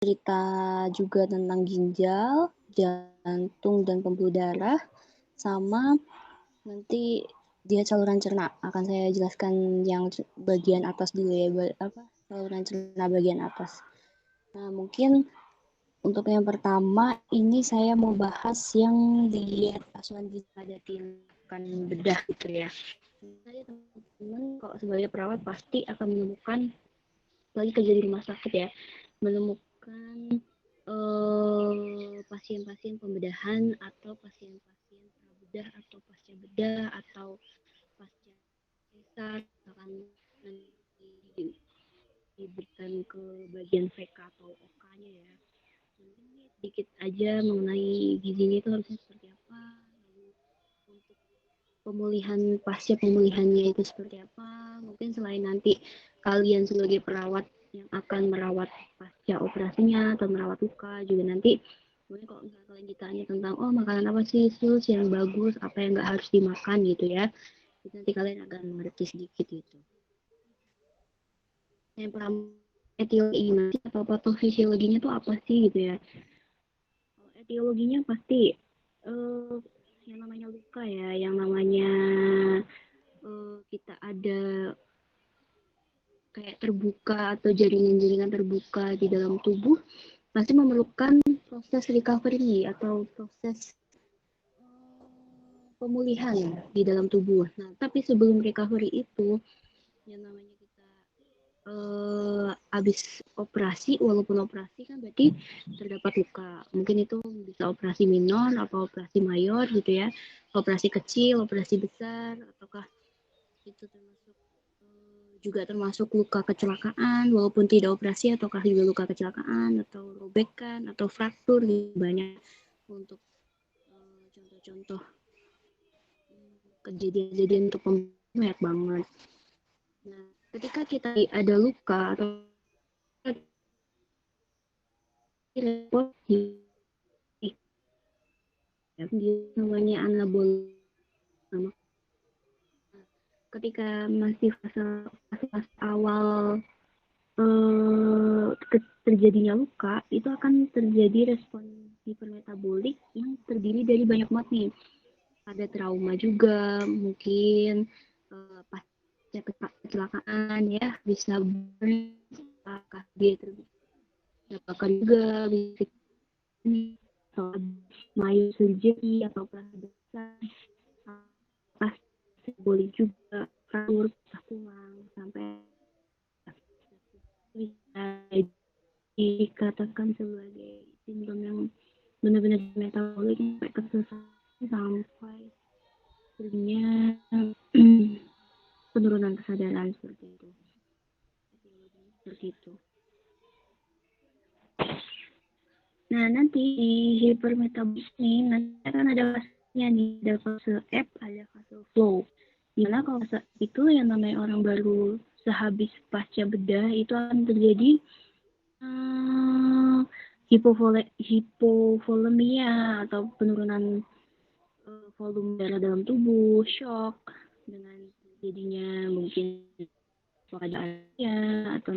cerita juga tentang ginjal, jantung, dan pembuluh darah, sama nanti dia saluran cerna. Akan saya jelaskan yang bagian atas dulu ya, saluran cerna bagian atas. Nah, mungkin untuk yang pertama ini saya mau bahas yang diet asuhan gizi padat bukan bedah gitu ya. Saya teman-teman kalau sebagai perawat pasti akan menemukan, lagi kerja di rumah sakit ya, menemukan pasien-pasien pembedahan atau pasien-pasien prabedah atau pasca bedah atau pasca sesar, akan nanti diberikan ke bagian VK atau OK-nya ya. Ini sedikit aja mengenai gizinya itu harusnya seperti apa, lalu untuk pemulihan pasca pemulihannya itu seperti apa. Mungkin selain nanti kalian sebagai perawat yang akan merawat pasca operasinya atau merawat luka juga nanti, mungkin kalau misalnya kalian ditanya tentang makanan apa sih sus yang bagus, apa yang nggak harus dimakan gitu ya, itu nanti kalian akan mengerti sedikit gitu. Yang pertama, etiologi atau patofisiologinya tuh apa sih gitu ya. Etiologinya pasti yang namanya luka ya, yang namanya kita ada kayak terbuka atau jaringan-jaringan terbuka di dalam tubuh, pasti memerlukan proses recovery atau proses pemulihan di dalam tubuh. Nah, tapi sebelum recovery itu, yang namanya kita habis operasi, walaupun operasi kan berarti terdapat luka. Mungkin itu bisa operasi minor atau operasi mayor gitu ya. Operasi kecil, operasi besar, ataukah itu termasuk luka kecelakaan, walaupun tidak operasi, ataukah juga luka kecelakaan, atau robekan, atau fraktur, banyak untuk contoh-contoh kejadian-kejadian untuk banyak banget. Nah, ketika kita ada luka atau repot namanya anabol, ketika masih fase awal terjadinya luka, itu akan terjadi respon hipermetabolik yang terdiri dari banyak banget nih. Ada trauma juga, mungkin pasca kecelakaan ya, bisa burn, dia terbakar juga, bisa mayo surgery atau operasi besar, boleh juga fraktur tulang sampai bisa dikatakan sebagai sindrom yang benar-benar metabolik sampai kesusahan, sampai sebenarnya penurunan kesadaran seperti itu. Nah, nanti di hipermetabolik ini nanti akan ada fasenya nih, ada fase F, ada fase flow. Dimana kalau fase itu yang namanya orang baru sehabis pasca bedah itu akan terjadi hipovolemia atau penurunan volume darah dalam tubuh, shock dengan jadinya mungkin keadaannya atau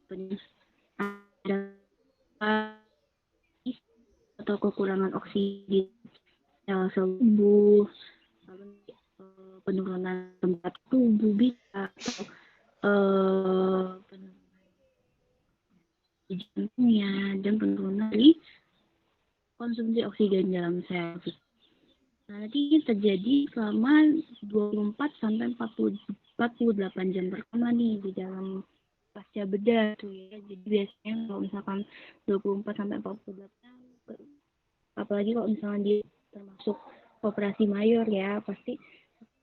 banyak atau kekurangan oksigen sel tubuh, penurunan tempat tubuh bisa, atau penurunan jantungnya, dan penurunan dari konsumsi oksigen dalam sel. Nah, nanti terjadi selama 24 sampai 48 jam pertama nih di dalam pasca bedah tuh ya. Jadi biasanya kalau misalkan 24 sampai 48, apalagi kalau misalnya dia termasuk operasi mayor ya, pasti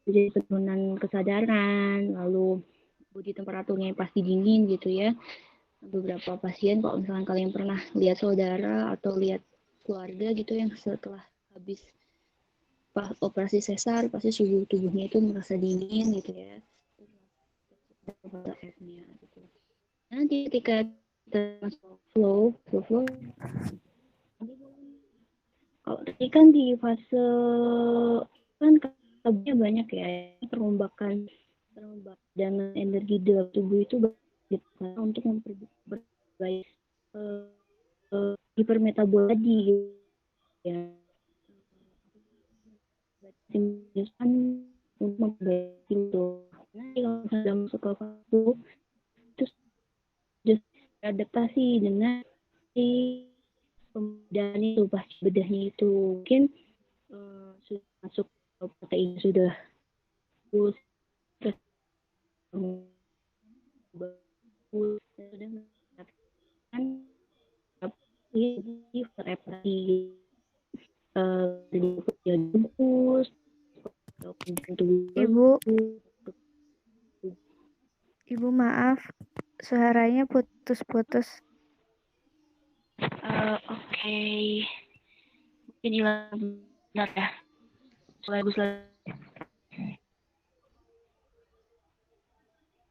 terjadi penurunan kesadaran, lalu body temperaturnya pasti dingin gitu ya. Beberapa pasien kalau misalkan kalian pernah lihat saudara atau lihat keluarga gitu yang setelah habis operasi sesar, pasti suhu tubuhnya itu merasa dingin gitu ya. Nanti ketika termasuk flow, kalau tadi kan di fase kan kabutnya banyak ya, perombakan dan energi dalam tubuh itu gitu kan, untuk memperbaiki hipermetabol tadi gitu ya. Kan untuk memperbaiki itu. Nanti kalau sudah masuk ke fase terus just adaptasi dengan si pembedaan itu, pasti bedahnya itu mungkin sudah masuk ke protein sudah bagus, terus bagus, sudah mendapatkan di reparasi jadi bagus, Ibu, Ibu maaf, suaranya putus-putus. Oke, mungkin hilang benar ya. Bagus lagi.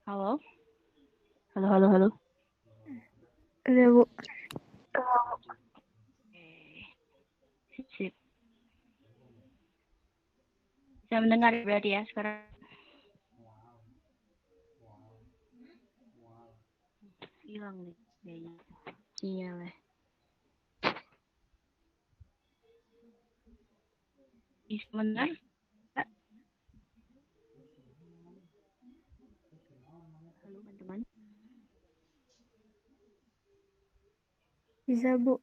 Halo, halo. Udah, Bu. Sip. Bisa mendengar berarti ya sekarang. Hilang nih kayaknya sinyalnya. Bisa mendengar? Halo teman-teman. Bisa, Bu.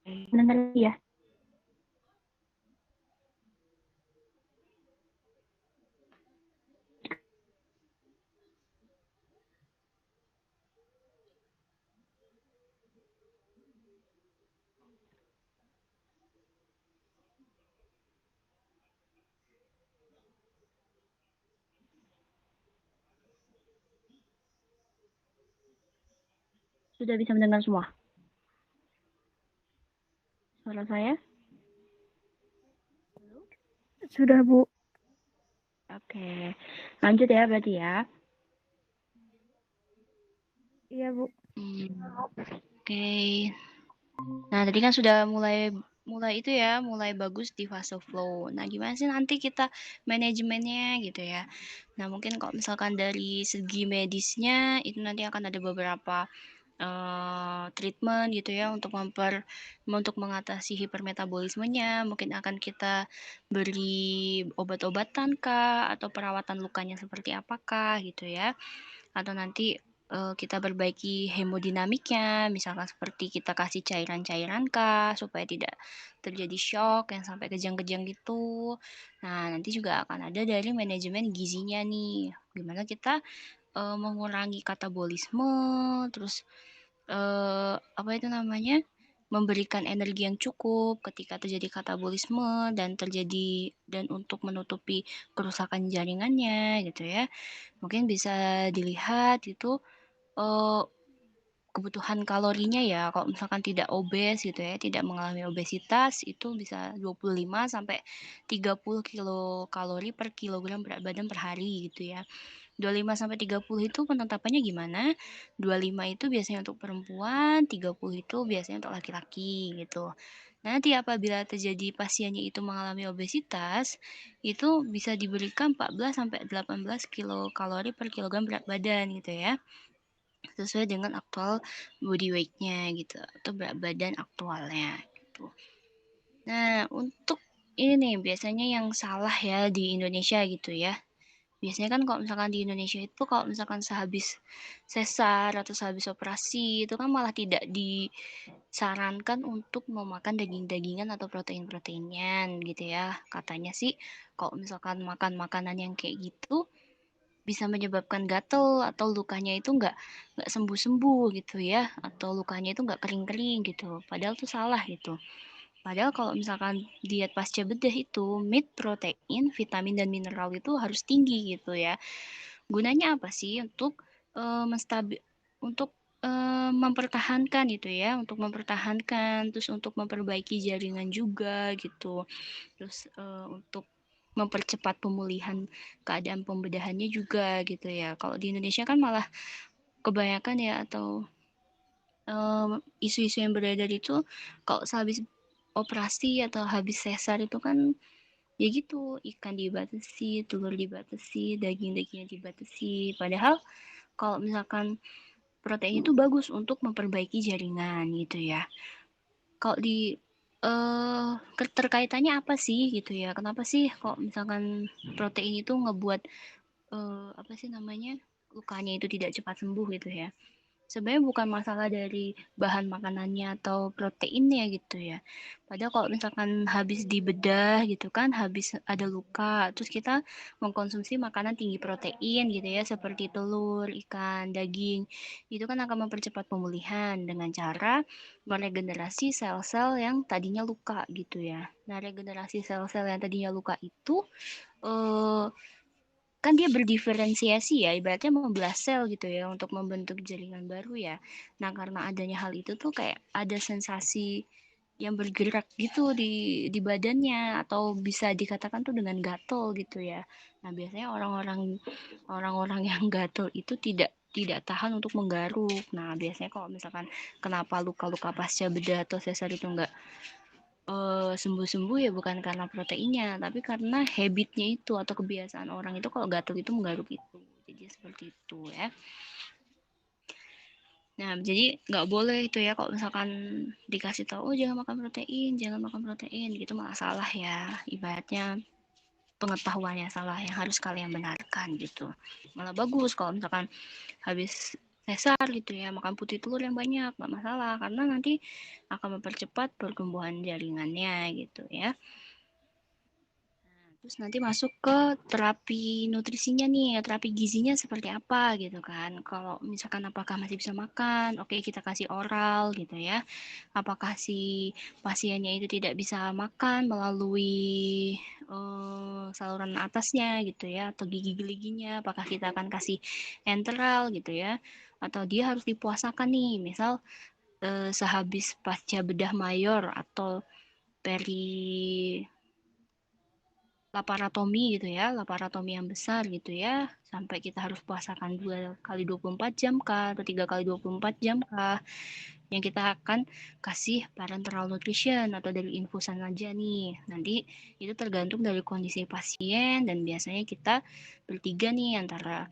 Mendengar ya? Sudah bisa mendengar semua suara saya? Sudah, Bu. Oke, lanjut ya berarti ya. Iya, Bu. Oke. Nah, tadi kan sudah mulai itu ya, mulai bagus di fase flow. Nah, gimana sih nanti kita manajemennya gitu ya. Nah, mungkin kalau misalkan dari segi medisnya itu nanti akan ada beberapa treatment gitu ya untuk mengatasi hipermetabolismenya. Mungkin akan kita beri obat-obatan kah atau perawatan lukanya seperti apakah gitu ya. Atau nanti kita perbaiki hemodinamiknya, misalkan seperti kita kasih cairan-cairan kah supaya tidak terjadi shock yang sampai kejang-kejang gitu. Nah, nanti juga akan ada dari manajemen gizinya nih. Gimana kita mengurangi katabolisme, terus apa itu namanya? Memberikan energi yang cukup ketika terjadi katabolisme dan untuk menutupi kerusakan jaringannya gitu ya. Mungkin bisa dilihat itu kebutuhan kalorinya ya, kalau misalkan tidak obes gitu ya, tidak mengalami obesitas, itu bisa 25 sampai 30 kilokalori per kilogram berat badan per hari gitu ya. 25 sampai 30 itu penetapannya gimana? 25 itu biasanya untuk perempuan, 30 itu biasanya untuk laki-laki gitu. Nanti apabila terjadi pasiennya itu mengalami obesitas, itu bisa diberikan 14 sampai 18 kilokalori per kilogram berat badan gitu ya. Sesuai dengan aktual body weight-nya gitu atau berat badan aktualnya gitu. Nah, untuk ini nih biasanya yang salah ya di Indonesia gitu ya. Biasanya kan kalau misalkan di Indonesia itu kalau misalkan sehabis sesar atau sehabis operasi itu kan malah tidak disarankan untuk memakan daging-dagingan atau protein-proteinian gitu ya. Katanya sih kalau misalkan makan makanan yang kayak gitu bisa menyebabkan gatel atau lukanya itu nggak sembuh-sembuh gitu ya, atau lukanya itu nggak kering-kering gitu. Padahal tuh salah gitu. Padahal kalau misalkan diet pasca bedah itu meat, protein, vitamin dan mineral itu harus tinggi gitu ya. Gunanya apa sih? Untuk untuk mempertahankan gitu ya, untuk mempertahankan, terus untuk memperbaiki jaringan juga gitu. Terus untuk mempercepat pemulihan keadaan pembedahannya juga gitu ya. Kalau di Indonesia kan malah kebanyakan ya atau isu-isu yang beredar itu kalau sehabis operasi atau habis sesar itu kan Ya gitu, ikan dibatasi, telur dibatasi, dagingnya dibatasi. Padahal kalau misalkan protein itu bagus untuk memperbaiki jaringan gitu ya. Kalau di terkaitannya apa sih gitu ya? Kenapa sih kok misalkan protein itu ngebuat apa sih namanya, lukanya itu tidak cepat sembuh gitu ya? Sebenarnya bukan masalah dari bahan makanannya atau proteinnya gitu ya. Padahal kalau misalkan habis dibedah gitu kan, habis ada luka, terus kita mengkonsumsi makanan tinggi protein gitu ya, seperti telur, ikan, daging, itu kan akan mempercepat pemulihan dengan cara meregenerasi sel-sel yang tadinya luka gitu ya. Nah, regenerasi sel-sel yang tadinya luka itu eh, kan dia berdiferensiasi ya, ibaratnya membelah sel gitu ya untuk membentuk jaringan baru ya. Nah, karena adanya hal itu tuh kayak ada sensasi yang bergerak gitu di badannya, atau bisa dikatakan tuh dengan gatel gitu ya. Nah, biasanya orang-orang yang gatel itu tidak tahan untuk menggaruk. Nah, biasanya kalau misalkan kenapa luka-luka pasca bedah atau sesar itu enggak sembuh-sembuh ya bukan karena proteinnya, tapi karena habitnya itu atau kebiasaan orang itu kalau gatel itu menggaruk itu. Jadi seperti itu ya. Nah, jadi nggak boleh itu ya kalau misalkan dikasih tahu, oh jangan makan protein, gitu malah salah ya. Ibaratnya pengetahuannya salah yang harus kalian benarkan gitu. Malah bagus kalau misalkan habis sesar gitu ya, makan putih telur yang banyak, nggak masalah, karena nanti akan mempercepat pertumbuhan jaringannya gitu ya. Terus nanti masuk ke terapi nutrisinya nih, terapi gizinya seperti apa gitu kan. Kalau misalkan apakah masih bisa makan, oke kita kasih oral gitu ya. Apakah si pasiennya itu tidak bisa makan melalui saluran atasnya gitu ya, atau gigi-giginya, apakah kita akan kasih enteral gitu ya. Atau dia harus dipuasakan nih, misal sehabis pasca bedah mayor atau peri laparotomi gitu ya, laparotomi yang besar gitu ya, sampai kita harus puasakan 2 kali 24 jam kah, atau 3 kali 24 jam kah, yang kita akan kasih parenteral nutrition atau dari infusan aja nih. Nanti itu tergantung dari kondisi pasien, dan biasanya kita bertiga nih antara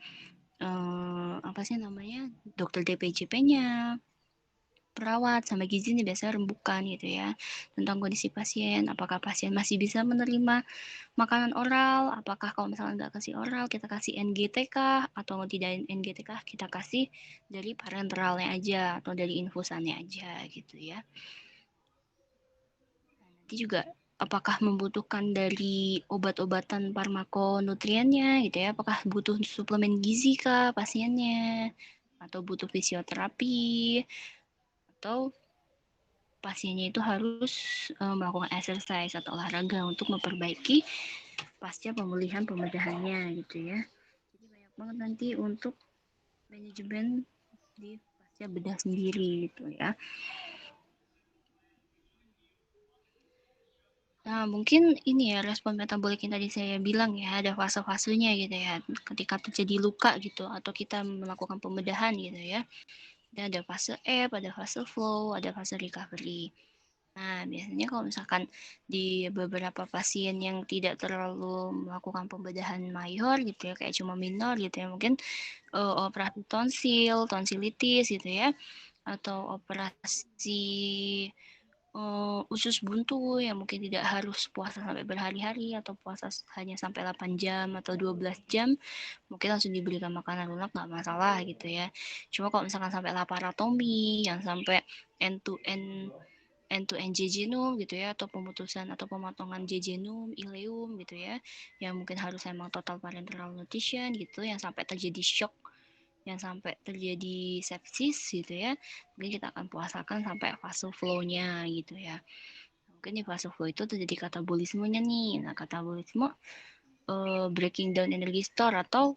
apa sih namanya, dokter DPJP-nya, perawat sama gizi ini biasanya rembukan gitu ya, tentang kondisi pasien, apakah pasien masih bisa menerima makanan oral, apakah kalau misalnya nggak kasih oral, kita kasih NGT kah, atau tidak NGT kah, kita kasih dari parenteralnya aja, atau dari infusannya aja, gitu ya. Nanti juga apakah membutuhkan dari obat-obatan farmakonutriennya, gitu ya, apakah butuh suplemen gizi kah pasiennya, atau butuh fisioterapi, atau pasiennya itu harus melakukan exercise atau olahraga untuk memperbaiki pasca pemulihan pembedahannya gitu ya. Jadi banyak banget nanti untuk manajemen di pasca bedah sendiri gitu ya. Nah, mungkin ini ya respon metabolik yang tadi saya bilang ya, ada fase-fasenya gitu ya. Ketika terjadi luka gitu atau kita melakukan pembedahan gitu ya. Dan ada fase ebb, ada fase flow, ada fase recovery. Nah, biasanya kalau misalkan di beberapa pasien yang tidak terlalu melakukan pembedahan mayor gitu ya, kayak cuma minor gitu ya, mungkin operasi tonsil, tonsilitis gitu ya, atau operasi usus buntu yang mungkin tidak harus puasa sampai berhari-hari atau puasa hanya sampai 8 jam atau 12 jam, mungkin langsung diberikan makanan lunak nggak masalah gitu ya. Cuma kalau misalkan sampai laparotomi yang sampai end to end jejunum gitu ya, atau pemutusan atau pemotongan jejunum, ileum gitu ya, yang mungkin harus emang total parenteral nutrition gitu, yang sampai terjadi shock, yang sampai terjadi sepsis gitu ya, mungkin kita akan puasakan sampai fase flow-nya gitu ya. Mungkin di fase flow itu terjadi katabolismenya nih. Nah, katabolisme breaking down energi store atau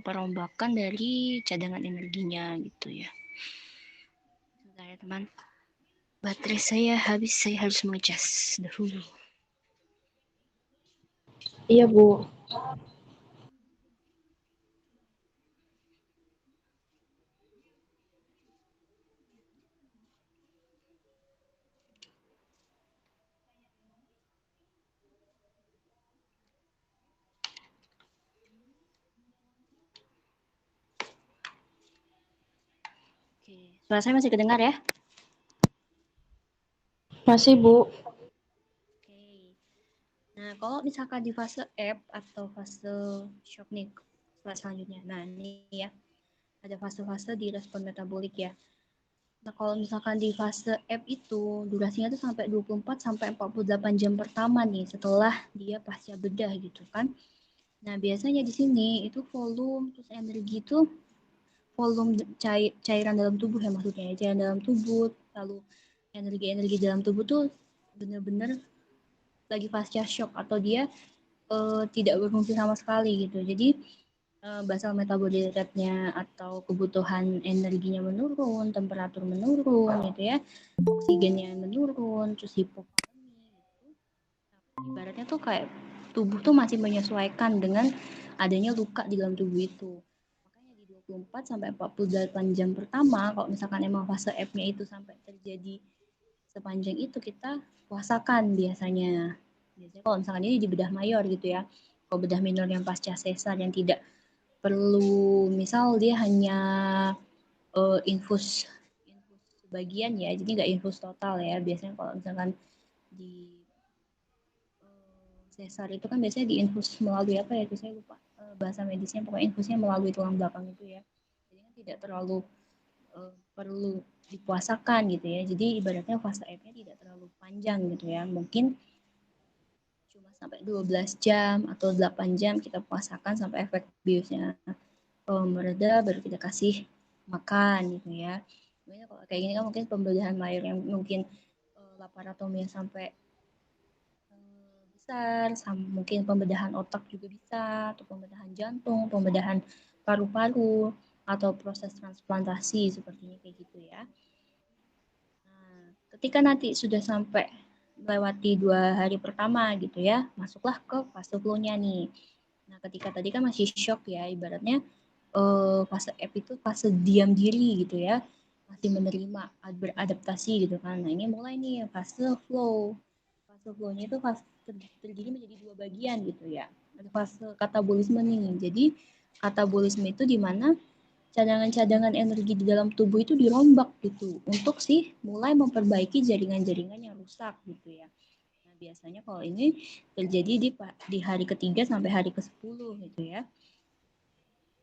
perombakan dari cadangan energinya gitu ya. Sebentar ya teman, baterai saya habis, saya harus mengecas dahulu. Iya, Bu. Oke, suara saya masih kedengar ya? Masih, Bu. Oke. Nah, kalau misalkan di fase ebb atau fase shock nih, fase selanjutnya. Nah, ini ya, ada fase-fase di respon metabolik ya. Nah, kalau misalkan di fase ebb itu, durasinya tuh sampai 24 sampai 48 jam pertama nih, setelah dia pasca bedah gitu kan. Nah, biasanya di sini itu volume, terus energi itu volume cairan dalam tubuh ya maksudnya, cairan dalam tubuh, lalu energi-energi dalam tubuh tuh benar-benar lagi pasca shock atau dia tidak berfungsi sama sekali gitu. Jadi basal metabolic rate-nya atau kebutuhan energinya menurun, temperatur menurun gitu ya, oksigennya menurun, terus hipokalemi gitu. Ibaratnya tuh kayak tubuh tuh masih menyesuaikan dengan adanya luka di dalam tubuh itu. Makanya di 24 sampai 48 jam pertama, kalau misalkan emang fase F-nya itu sampai terjadi sepanjang itu, kita puasakan biasanya. Biasanya kalau misalkan ini di bedah mayor gitu ya. Kalau bedah minor yang pasca sesar yang tidak perlu, misal dia hanya infus sebagian ya, jadi nggak infus total ya. Biasanya kalau misalkan di sesar itu kan biasanya diinfus melalui apa ya, itu saya lupa bahasa medisnya, pokoknya infusnya melalui tulang belakang itu ya. Jadi kan tidak terlalu perlu dipuasakan gitu ya. Jadi ibaratnya fase F-nya tidak terlalu panjang gitu ya. Mungkin cuma sampai 12 jam atau 8 jam kita puasakan sampai efek biusnya mereda, baru kita kasih makan gitu ya. Sebenarnya kalau kayak gini kan mungkin pembedahan mayor yang mungkin laparotomi sampai besar, mungkin pembedahan otak juga bisa, atau pembedahan jantung, pembedahan paru-paru, atau proses transplantasi sepertinya kayak gitu ya. Nah, ketika nanti sudah sampai melewati 2 hari pertama gitu ya, masuklah ke fase flow-nya nih. Nah, ketika tadi kan masih shock ya, ibaratnya fase F itu fase diam diri gitu ya, masih menerima, beradaptasi gitu kan. Nah, ini mulai nih fase flow. Fase flow-nya itu terdiri menjadi 2 bagian gitu ya. Ada fase katabolisme nih. Jadi katabolisme itu di mana cadangan-cadangan energi di dalam tubuh itu dirombak gitu untuk sih mulai memperbaiki jaringan-jaringan yang rusak gitu ya. Nah, biasanya kalau ini terjadi di hari ketiga sampai hari ke-10 gitu ya.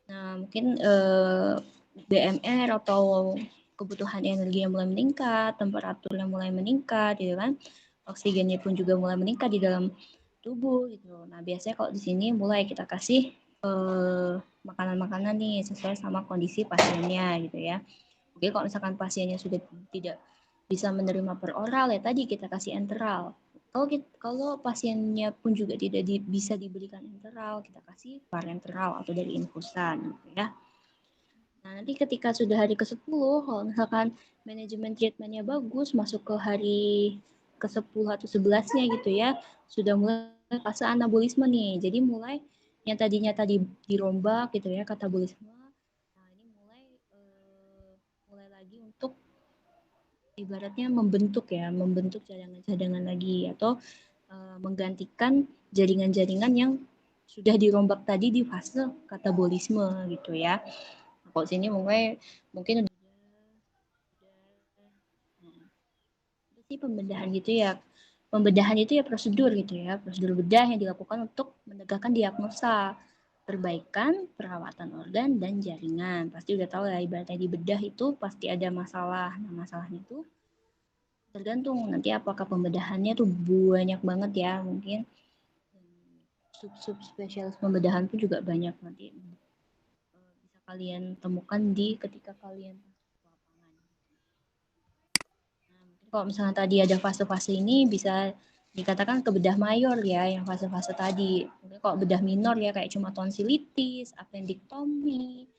Nah, mungkin BMR atau kebutuhan energi yang mulai meningkat, temperatur yang mulai meningkat gitu kan. Oksigennya pun juga mulai meningkat di dalam tubuh gitu. Nah, biasanya kalau di sini mulai kita kasih makanan-makanan nih sesuai sama kondisi pasiennya gitu ya. Oke, kalau misalkan pasiennya sudah tidak bisa menerima per oral ya tadi kita kasih enteral. Kalau pasiennya pun juga tidak bisa diberikan enteral, kita kasih parenteral atau dari infusan gitu ya. Nah, nanti ketika sudah hari ke-10, kalau misalkan manajemen treatmentnya bagus, masuk ke hari ke-10 atau 11-nya gitu ya, sudah mulai fase anabolisme nih. Jadi mulai yang tadinya tadi dirombak gitu ya, katabolisme. Nah, ini mulai lagi untuk ibaratnya membentuk cadangan-cadangan lagi atau menggantikan jaringan-jaringan yang sudah dirombak tadi di fase katabolisme gitu ya. Nah, kalau sini mungkin udah sih pembedahan gitu ya. Pembedahan itu ya prosedur gitu ya, prosedur bedah yang dilakukan untuk menegakkan diagnosa, perbaikan, perawatan organ dan jaringan. Pasti udah tahu ya ibaratnya di bedah itu pasti ada masalah. Nah, masalahnya itu tergantung nanti apakah pembedahannya tuh banyak banget ya, mungkin sub spesialis pembedahan pun juga banyak nanti bisa kalian temukan ketika kalian lapangan. Nah, mungkin kalau misalnya tadi ada fase-fase ini bisa dikatakan ke bedah mayor ya, yang fase-fase tadi. Mungkin kalau bedah minor ya kayak cuma tonsilitis, appendiktomi,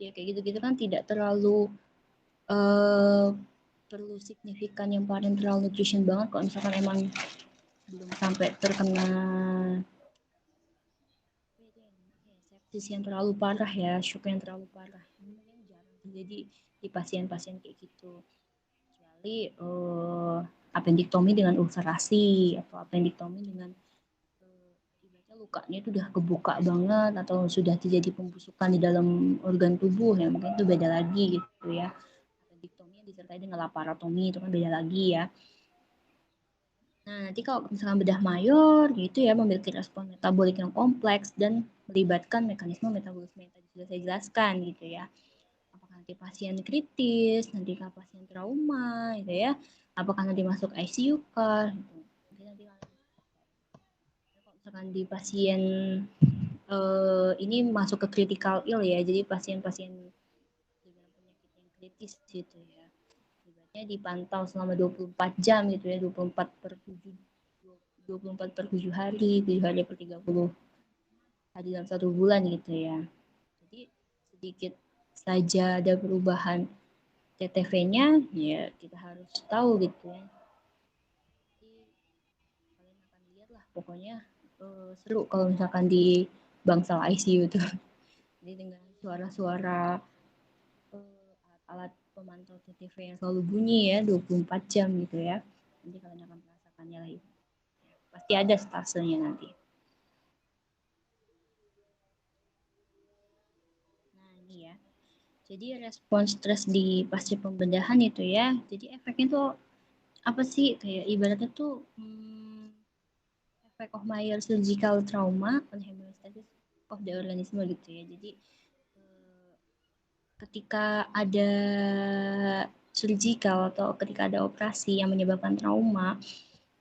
ya kayak gitu-gitu kan tidak terlalu perlu signifikan yang parenteral nutrition banget kalau misalkan emang belum sampai terkena sepsis yang terlalu parah ya, shock yang terlalu parah. Ini mungkin jarang terjadi di pasien-pasien kayak gitu. Kecuali appendiktomi dengan ulcerasi atau appendiktomi dengan ibaratnya lukanya itu udah kebuka banget atau sudah terjadi pembusukan di dalam organ tubuh ya, mungkin itu beda lagi gitu ya. disertai dengan laparotomi, itu kan beda lagi ya. Nah, nanti kalau misalkan bedah mayor gitu ya, memiliki respon metabolik yang kompleks dan melibatkan mekanisme metabolisme yang tadi sudah saya jelaskan gitu ya. Apakah nanti pasien kritis, nanti pasien trauma gitu ya, apakah nanti masuk ICU kah gitu. Nanti kalau misalkan di pasien ini masuk ke critical ill ya, jadi pasien-pasien dengan penyakit yang kritis gitu ya. Ibaratnya dipantau selama 24 jam gitu ya, 24 per 7 hari, 7 hari per 30 hari dalam 1 bulan gitu ya. Jadi sedikit saja ada perubahan TTV-nya, ya kita harus tahu gitu ya. Jadi kalian akan lihat lah pokoknya seru kalau misalkan di bangsal ICU tuh. Jadi dengan suara-suara alat pemantau TTV yang selalu bunyi ya 24 jam gitu ya. Nanti kalian akan merasakannya lagi. Pasti ada stasenya nanti. Nah ini ya. Jadi respon stres di pasca pembedahan itu ya. Jadi efeknya tuh apa sih? Kayak ibaratnya tuh efek of Meyer surgical trauma on hemostasis of the organism gitu ya. Jadi ketika ada surgical atau ketika ada operasi yang menyebabkan trauma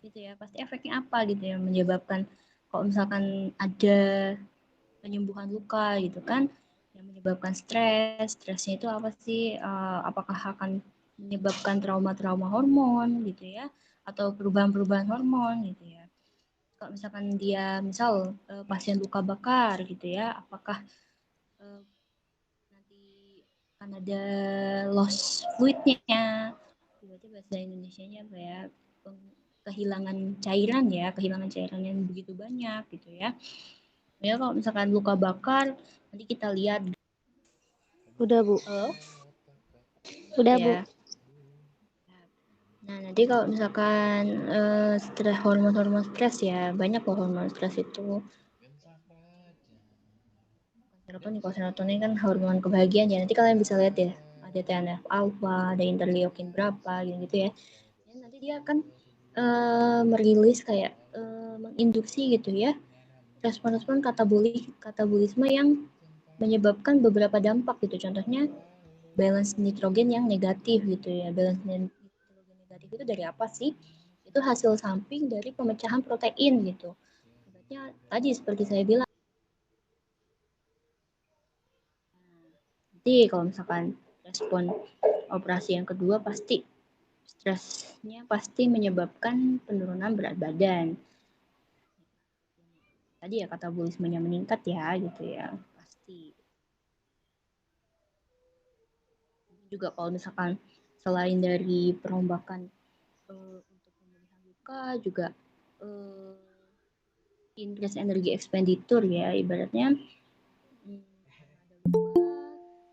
gitu ya, pasti efeknya apa gitu ya, menyebabkan kalau misalkan ada penyembuhan luka gitu kan yang menyebabkan stresnya itu apa sih, apakah akan menyebabkan trauma-trauma hormon gitu ya atau perubahan-perubahan hormon gitu ya. Kalau misalkan dia misal pasien luka bakar gitu ya, apakah nanti akan ada loss fluidnya, berarti bahasa Indonesianya apa ya, kehilangan cairan ya, kehilangan cairan yang begitu banyak gitu ya. Ya kalau misalkan luka bakar, nanti kita lihat. Udah, Bu. Udah, Bu. Nah, nanti kalau misalkan stres, hormon-hormon stres ya, banyak loh hormon stres itu. Serotonin, kalau serotonin kan hormon kebahagiaan ya. Nanti kalian bisa lihat ya, ada TNF alpha, ada interleukin berapa gitu ya. Dan nanti dia akan merilis kayak menginduksi gitu ya, respon-respon katabolisme yang menyebabkan beberapa dampak gitu. Contohnya balance nitrogen yang negatif gitu ya. Balance nitrogen negatif itu dari apa sih? Itu hasil samping dari pemecahan protein gitu. Ibaratnya tadi seperti saya bilang. Nanti kalau misalkan respon operasi yang kedua pasti stresnya pasti menyebabkan penurunan berat badan. Tadi ya katabolismenya meningkat ya gitu ya, pasti. Juga kalau misalkan selain dari perombakan untuk pemulihan luka juga increase energi expenditure ya, ibaratnya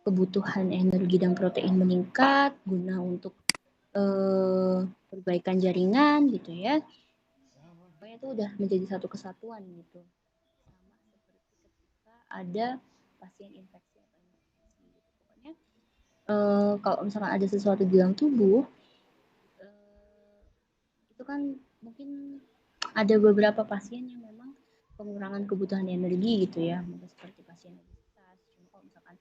kebutuhan energi dan protein meningkat guna untuk perbaikan jaringan gitu ya. Pokoknya itu udah menjadi satu kesatuan gitu. Sama seperti ketika ada pasien infeksi atau infeksi gitu. Pokoknya kalau misalkan ada sesuatu di dalam tubuh itu kan mungkin ada beberapa pasien yang memang pengurangan kebutuhan energi gitu ya, mungkin seperti pasien obesitas. Cuma kalau misalkan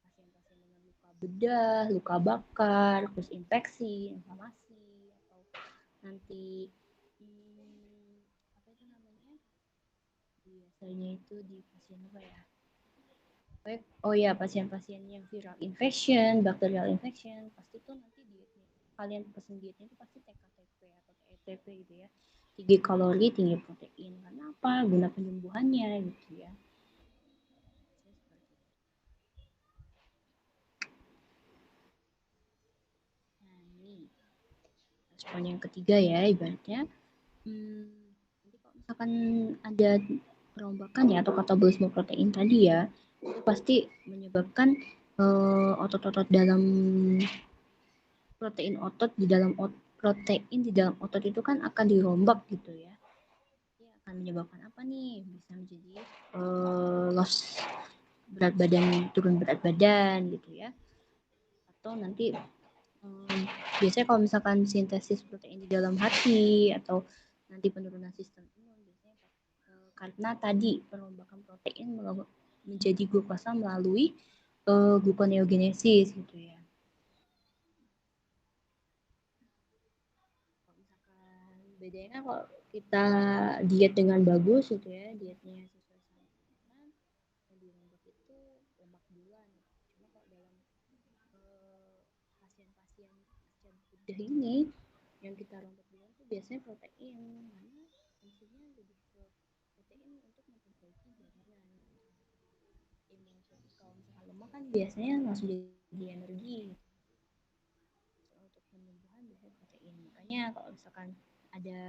pasien-pasien dengan luka bedah, luka bakar, terus infeksi, inflamasi, atau nanti apa itu namanya, biasanya itu di pasien apa ya? Oh ya, pasien-pasien yang viral infection, bacterial infection, pasti tuh nanti dietnya, kalian pesen dietnya itu pasti TKTP atau TETP gitu ya. Tinggi kalori, tinggi protein. Karena apa? Guna penyembuhannya gitu ya. Nah, ini respon yang ketiga ya, ibaratnya. Nanti kalau misalkan ada perombakan ya atau katabolisme protein tadi ya, itu pasti menyebabkan otot-otot dalam protein otot di dalam protein di dalam otot itu kan akan dirombak gitu ya. Ini akan menyebabkan apa nih? Bisa menjadi loss berat badan, turun berat badan gitu ya. Atau nanti Biasanya kalau misalkan sintesis protein di dalam hati atau nanti penurunan sistem imun biasanya karena tadi perombakan protein menjadi glukosa melalui gluconeogenesis gitu ya. Kalau misalkan bedanya kalau kita diet dengan bagus gitu ya, dietnya sesuai sama aturan, yang dirombak itu lemak bulan. Cuma kalau dalam pasien-pasien pasca bedah ini yang kita rombak bulan itu biasanya protein karena fungsinya lebih ke protein untuk memperbaiki jaringan imun. Kalau misalkan lemak kan biasanya langsung jadi energi untuk penyembuhan biasanya protein. Makanya kalau misalkan ada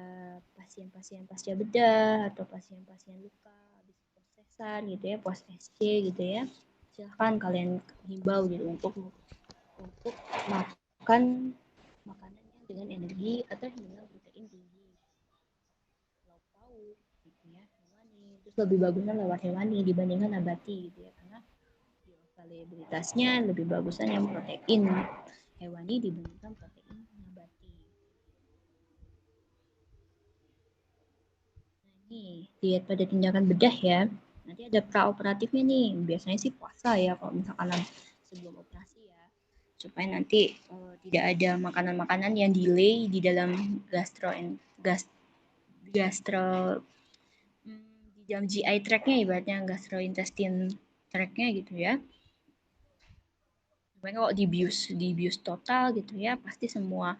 pasien-pasien pasca bedah atau pasien-pasien luka habis post sesar gitu ya, post SC gitu ya, silahkan kalian himbau gitu untuk makan makanan yang dengan energi atau dengan protein tinggi, lauk pauk gitu ya, hewani. Terus lebih bagusnya lewat hewani dibandingkan nabati gitu ya, karena bioavailabilitasnya lebih bagusan yang protein hewani dibandingkan protein nabati. Nah, ini diet pada tindakan bedah ya. Nanti ada praoperatifnya nih. Biasanya sih puasa ya kalau misalkan sebelum operasi ya. Supaya nanti tidak ada makanan-makanan yang delay di dalam gastro di dalam GI tract-nya, ibaratnya gastrointestine tract-nya gitu ya. Supaya kalau dibius total gitu ya, pasti semua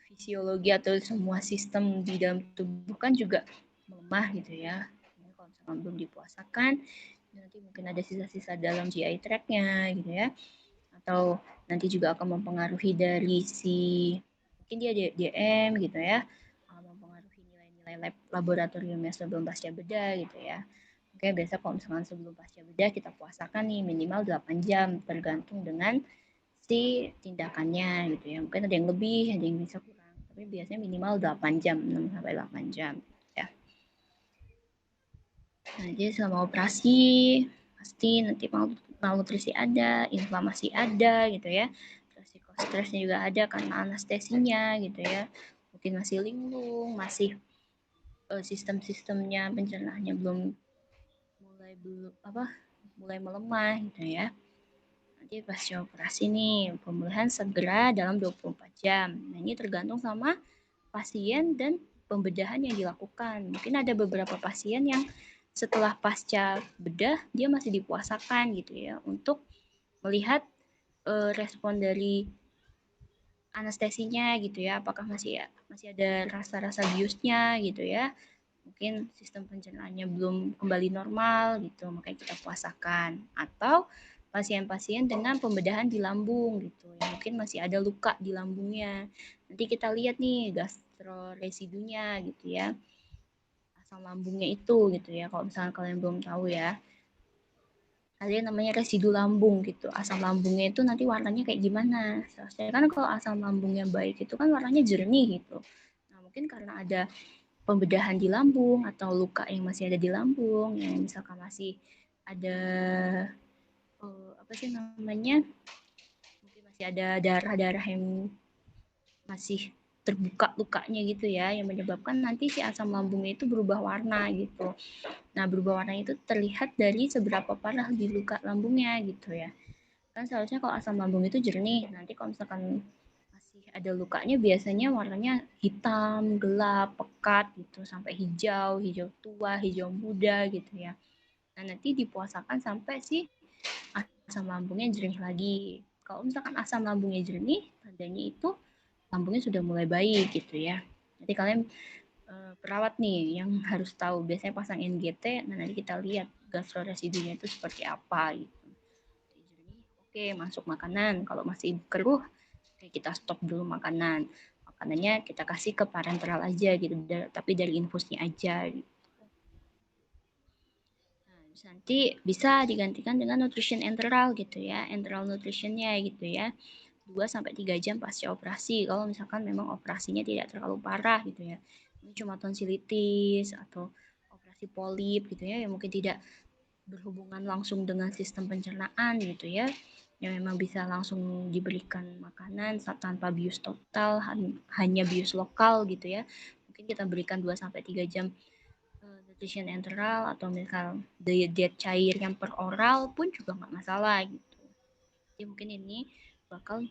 fisiologi atau semua sistem di dalam tubuh kan juga melemah gitu ya. Jadi kalau misalkan belum dipuasakan, nanti mungkin ada sisa-sisa dalam GI tract-nya gitu ya. Atau nanti juga akan mempengaruhi dari si mungkin dia DM gitu ya, mempengaruhi nilai-nilai laboratoriumnya sebelum pasca bedah gitu ya. Oke, biasa kalau misalkan sebelum pasca bedah kita puasakan nih minimal 8 jam tergantung dengan si tindakannya gitu ya. Mungkin ada yang lebih, ada yang bisa kurang. Tapi biasanya minimal 8 jam, 6 sampai 8 jam ya. Nah, jadi selama operasi pasti nanti malnutrisi ada, inflamasi ada gitu ya. Resiko stresnya juga ada karena anestesinya gitu ya. Mungkin masih linglung, masih sistem-sistemnya pencernaannya mulai melemah gitu ya. Nanti pasca operasi nih, pemulihan segera dalam 24 jam. Nah, ini tergantung sama pasien dan pembedahan yang dilakukan. Mungkin ada beberapa pasien yang setelah pasca bedah dia masih dipuasakan gitu ya untuk melihat respon dari anestesinya gitu ya, apakah masih ada rasa-rasa biusnya gitu ya. Mungkin sistem pencernaannya belum kembali normal gitu, makanya kita puasakan. Atau pasien-pasien dengan pembedahan di lambung gitu, ya mungkin masih ada luka di lambungnya. Nanti kita lihat nih gastroresidunya gitu ya, asam lambungnya itu gitu ya. Kalau misalnya kalian belum tahu ya, ada namanya residu lambung gitu. Asam lambungnya itu nanti warnanya kayak gimana? Seharusnya kan kalau asam lambungnya baik itu kan warnanya jernih gitu. Nah, mungkin karena ada pembedahan di lambung atau luka yang masih ada di lambung yang misalkan masih ada apa sih namanya, mungkin masih ada darah-darah yang masih terbuka lukanya gitu ya, yang menyebabkan nanti si asam lambungnya itu berubah warna gitu. Nah, berubah warna itu terlihat dari seberapa parah di luka lambungnya gitu ya. Kan seharusnya kalau asam lambung itu jernih, nanti kalau misalkan masih ada lukanya biasanya warnanya hitam, gelap, pekat gitu, sampai hijau, hijau tua, hijau muda gitu ya. Nah, nanti dipuasakan sampai si asam lambungnya jernih lagi. Kalau misalkan asam lambungnya jernih, tandanya itu lambungnya sudah mulai baik gitu ya. Jadi kalian perawat nih yang harus tahu, biasanya pasang NGT, nah nanti kita lihat gastroresidunya itu seperti apa gitu. Oke, masuk makanan. Kalau masih keruh, oke, kita stop dulu makanan. Makanannya kita kasih ke parenteral aja gitu, tapi dari infusnya aja gitu. Nah, nanti bisa digantikan dengan nutrition enteral gitu ya, enteral nutritionnya gitu ya. 2-3 jam pasca operasi kalau misalkan memang operasinya tidak terlalu parah gitu ya. Ini cuma tonsilitis atau operasi polip gitu ya, yang mungkin tidak berhubungan langsung dengan sistem pencernaan gitu ya. yang memang bisa langsung diberikan makanan tanpa bius total, hanya bius lokal gitu ya. Mungkin kita berikan 2-3 jam nutrition enteral, atau misal diet cair yang per oral pun juga nggak masalah gitu. Jadi mungkin ini bakal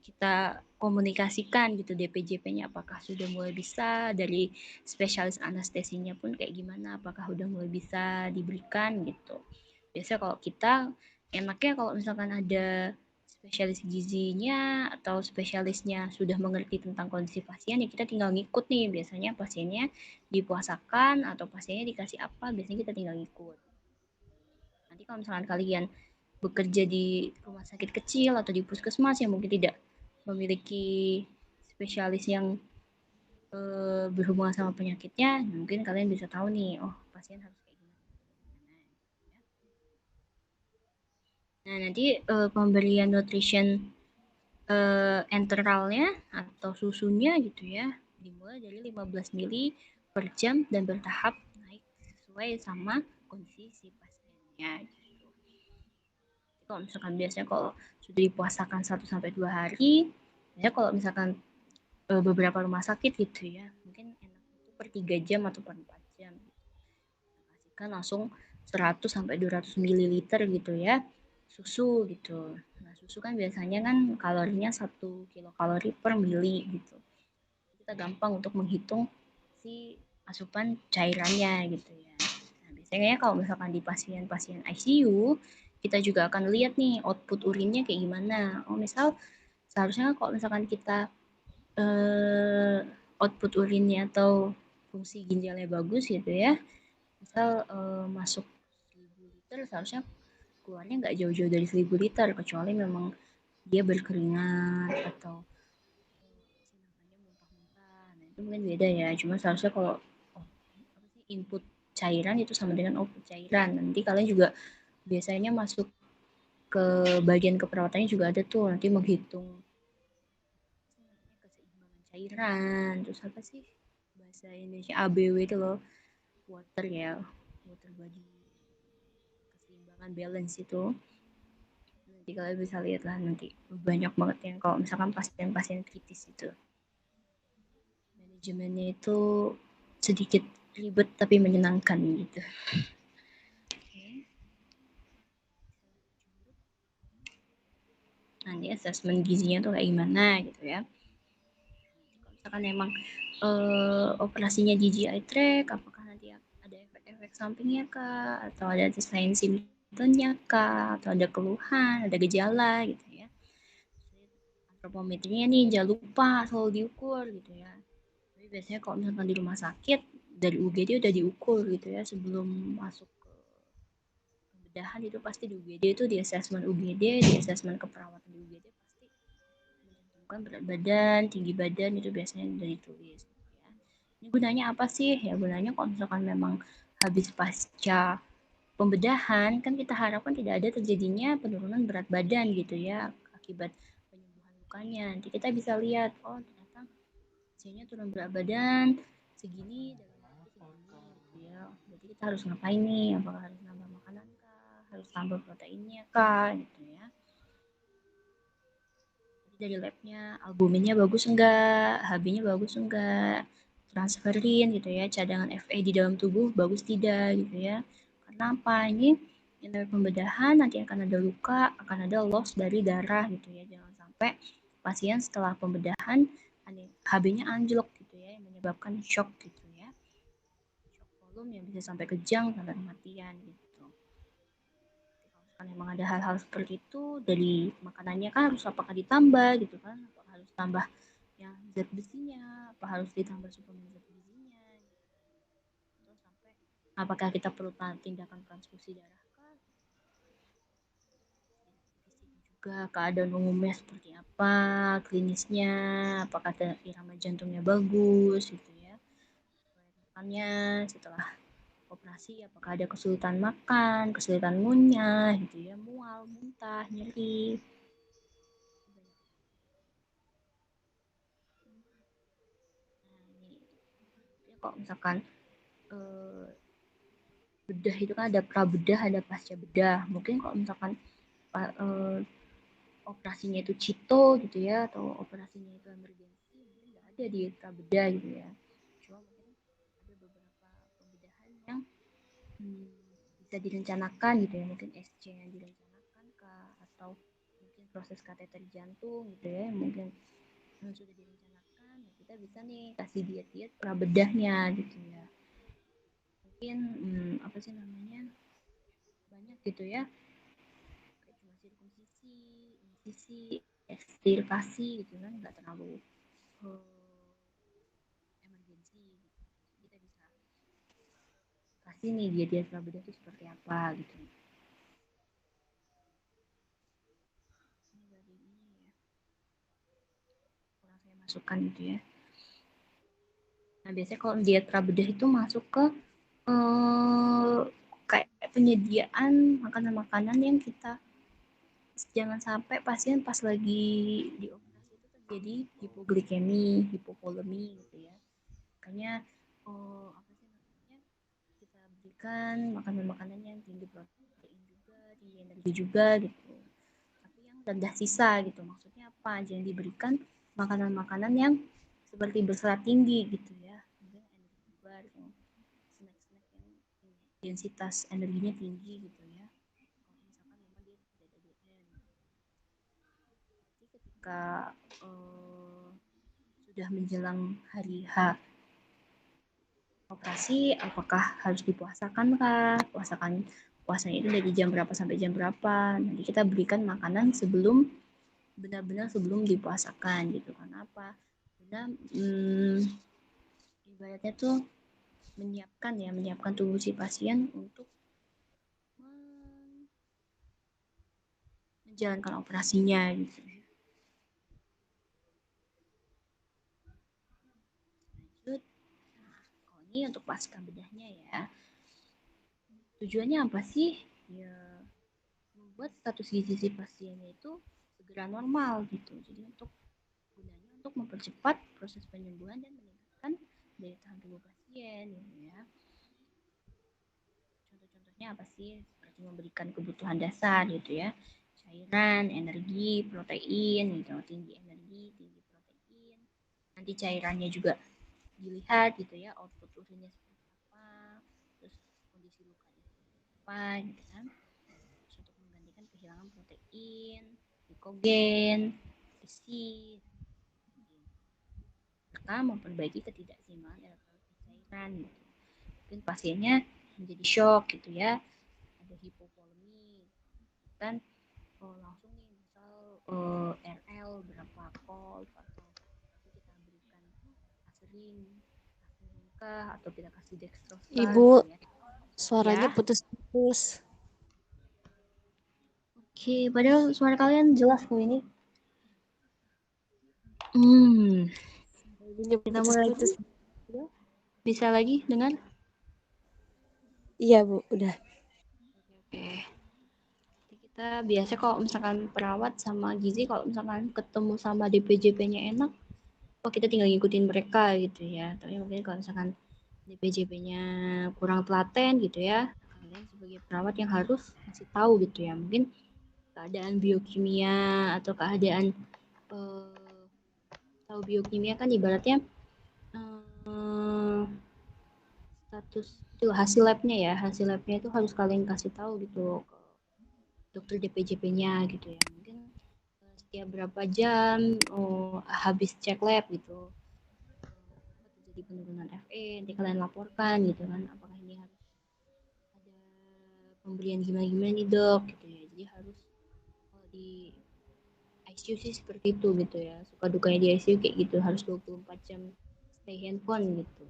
kita komunikasikan gitu DPJP-nya, apakah sudah mulai bisa, dari spesialis anestesinya pun kayak gimana, apakah udah mulai bisa diberikan gitu. Biasanya kalau kita enaknya kalau misalkan ada spesialis gizinya atau spesialisnya sudah mengerti tentang kondisi pasien, ya kita tinggal ngikut nih. Biasanya pasiennya dipuasakan atau pasiennya dikasih apa, biasanya kita tinggal ngikut. Nanti kalau misalkan kalian bekerja di rumah sakit kecil atau di puskesmas yang mungkin tidak memiliki spesialis yang berhubungan sama penyakitnya, mungkin kalian bisa tahu nih, oh pasien harus kayak gimana. Nah, nanti pemberian nutrition enteralnya atau susunya gitu ya, dimulai dari 15 mili per jam dan bertahap naik sesuai sama kondisi si pasiennya gitu. Kalau misalkan biasanya kalau sudah dipuasakan 1-2 hari, ya kalau misalkan beberapa rumah sakit gitu ya, mungkin enak itu per 3 jam atau per 4 jam. Kasihkan langsung 100-200 ml gitu ya, susu gitu. Nah, susu kan biasanya kan kalorinya 1 kilokalori per mili gitu. Kita gampang untuk menghitung si asupan cairannya gitu ya. Nah, biasanya kalau misalkan di pasien-pasien ICU, kita juga akan lihat nih output urinnya kayak gimana. Oh, misal seharusnya kalau misalkan kita output urinnya atau fungsi ginjalnya bagus gitu ya, misal masuk 1000 liter, seharusnya keluarnya nggak jauh-jauh dari 1000 liter, kecuali memang dia berkeringat atau namanya muntah-muntah. Nah, itu mungkin beda ya. Cuma seharusnya kalau input cairan itu sama dengan output cairan. Nanti kalian juga biasanya masuk ke bagian keperawatannya juga ada tuh, nanti menghitung keseimbangan cairan. Terus apa sih bahasa Indonesia, ABW itu loh, water ya, water body, keseimbangan balance itu. Nanti kalian bisa lihat lah, nanti banyak banget yang kalau misalkan pasien-pasien kritis itu manajemennya itu sedikit ribet tapi menyenangkan gitu. Nanti asesmen gizinya tuh kayak gimana gitu ya. Kalau misalkan emang operasinya GGI tract, apakah nanti ada efek-efek sampingnya kah, atau ada sign symptomnya kah, atau ada keluhan, ada gejala gitu ya. Antropometrinya nih jangan lupa selalu diukur gitu ya. Tapi biasanya kalau misalkan di rumah sakit, dari UGD udah diukur gitu ya, sebelum masuk ke pembedahan itu pasti di UGD itu, di asesmen UGD, di asesmen keperawatan di UGD pasti menentukan berat badan, tinggi badan, itu biasanya udah ditulis. Ya. Ini gunanya apa sih? Ya gunanya kalau misalkan memang habis pasca pembedahan, kan kita harapkan tidak ada terjadinya penurunan berat badan gitu ya, akibat penyembuhan lukanya. Nanti kita bisa lihat, oh ternyata hasilnya turun berat badan segini dalam waktu segini gitu ya. Berarti kita harus ngapain nih? Apakah harus nambah makanan kah? Harus tambah proteinnya kah? Gitu ya. Jadi dari labnya, albuminnya bagus enggak? HB-nya bagus enggak? Transferin gitu ya, cadangan Fa di dalam tubuh bagus tidak gitu ya. Karena apa? Ini dari pembedahan nanti akan ada luka, akan ada loss dari darah gitu ya. Jangan sampai pasien setelah pembedahan HB-nya anjlok gitu ya, yang menyebabkan shock gitu ya. Shock volume yang bisa sampai kejang, sampai kematian gitu. Kan memang ada hal-hal seperti itu, dari makanannya kan harus apakah ditambah gitu kan, apakah harus tambah yang zat besinya, apa harus ditambah suplemen zat gizinya gitu. Terus sampai apakah kita perlu tindakan transfusi darah kah? Juga keadaan umumnya seperti apa, klinisnya, apakah irama jantungnya bagus gitu ya. Makannya setelah operasi, apakah ada kesulitan makan, kesulitan ngunyah gitu ya, mual, muntah, nyeri. Kok misalkan bedah itu kan ada pra bedah, ada pasca bedah. Mungkin kalau misalkan operasinya itu cito gitu ya, atau operasinya itu emergensi, mungkin nggak ada di prabedah gitu ya. Cuma mungkin ada beberapa pembedahan yang bisa direncanakan gitu ya, mungkin SC yang direncanakan kah, atau mungkin proses kateter jantung gitu ya, mungkin sudah direncanakan, nah kita bisa nih kasih diet-diet prabedahnya gitu ya. Mungkin apa sih namanya, banyak gitu ya, kayak cuma sirkumsisi, insisi, eksilkasi gitu kan, nggak terlalu emergensi gitu. Kita bisa kasih nih diet-diet prabedah itu seperti apa gitu. Ini dari ini ya, kurang saya masukkan gitu ya. Nah biasanya kalau diet prabedah itu masuk ke kayak penyediaan makanan-makanan yang kita jangan sampai pasien pas lagi di operasi itu terjadi hipoglikemi, hipovolemi gitu ya. Makanya apa sih namanya, kita berikan makanan-makanan yang tinggi protein juga, tinggi energi juga gitu. Tapi yang rendah sisa gitu. Maksudnya apa? Jangan diberikan makanan-makanan yang seperti berserat tinggi gitu ya. Mungkin energi bar, snack-snack yang densitas energinya tinggi gitu ya. Kalau misalkan memang dia tidak ada DN. Jadi ketika sudah menjelang hari H operasi, apakah harus dipuasakan kah? Puasanya itu dari jam berapa sampai jam berapa? Nanti kita berikan makanan sebelum benar-benar sebelum dipuasakan gitu. Karena apa? Karena ibaratnya tuh menyiapkan tubuh si pasien untuk menjalankan operasinya gitu. Lanjut. Nah, kalau ini untuk pasca bedahnya ya. Tujuannya apa sih? Ya membuat status gizi si pasiennya itu segera normal gitu. Jadi gunanya untuk mempercepat proses penyembuhan dan meningkatkan daya tahan tubuh pasien gitu ya. Contoh-contohnya apa sih? Seperti memberikan kebutuhan dasar gitu ya. Cairan, energi, protein gitu. Tinggi energi, tinggi protein. Nanti cairannya juga dilihat gitu ya, output urinnya seperti apa, terus kondisi lukanya seperti apa gitu kan. Terus untuk menggantikan kehilangan protein, glikogen, besi, serta memperbaiki ketidakseimbangan elektrolit cairan gitu. Mungkin pasiennya menjadi shock gitu ya, ada hipovolemi kan, langsung nih misal RL berapa volt, atau kita berikan aspirin kah, atau kita kasih dextrose kah Ibu, gitu ya. suaranya Ya, putus-putus. oke, padahal suara kalian jelas kok ini. Ini Kita mulai putus-putus. lagi. Bisa lagi dengar? Iya, Bu, udah. Oke. Kita biasa kalau misalkan perawat sama gizi, kalau misalkan ketemu sama DPJP-nya enak, oh kita tinggal ngikutin mereka gitu ya. Tapi mungkin kalau misalkan DPJP-nya kurang telaten gitu ya, kalian sebagai perawat yang harus kasih tahu gitu ya. Mungkin keadaan biokimia atau keadaan tahu biokimia kan ibaratnya status itu hasil labnya ya, hasil labnya itu harus kalian kasih tahu gitu ke dokter DPJP-nya gitu ya. Mungkin setiap berapa jam habis cek lab gitu, terjadi penurunan Fe, nanti kalian laporkan gitu kan, apakah ini harus ada pemberian gimana-gimana nih dok gitu ya. Jadi harus kalau di ICU sih seperti itu gitu ya, suka dukanya di ICU kayak gitu, harus 24 jam stay handphone gitu.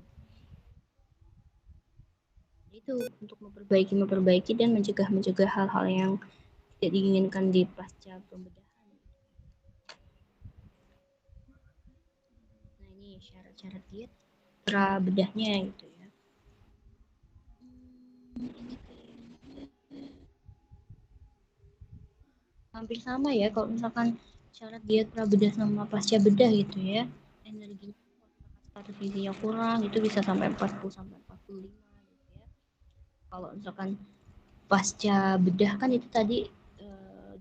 Itu untuk memperbaiki dan mencegah hal-hal yang tidak diinginkan di pasca pembedahan. Nah ini syarat-syarat diet bedahnya gitu ya. Hampir sama ya kalau misalkan syarat diet prabedah sama pasca bedah gitu ya. Energinya status gizinya kurang itu bisa sampai 40 sampai 45 gitu ya. Kalau misalkan pasca bedah kan itu tadi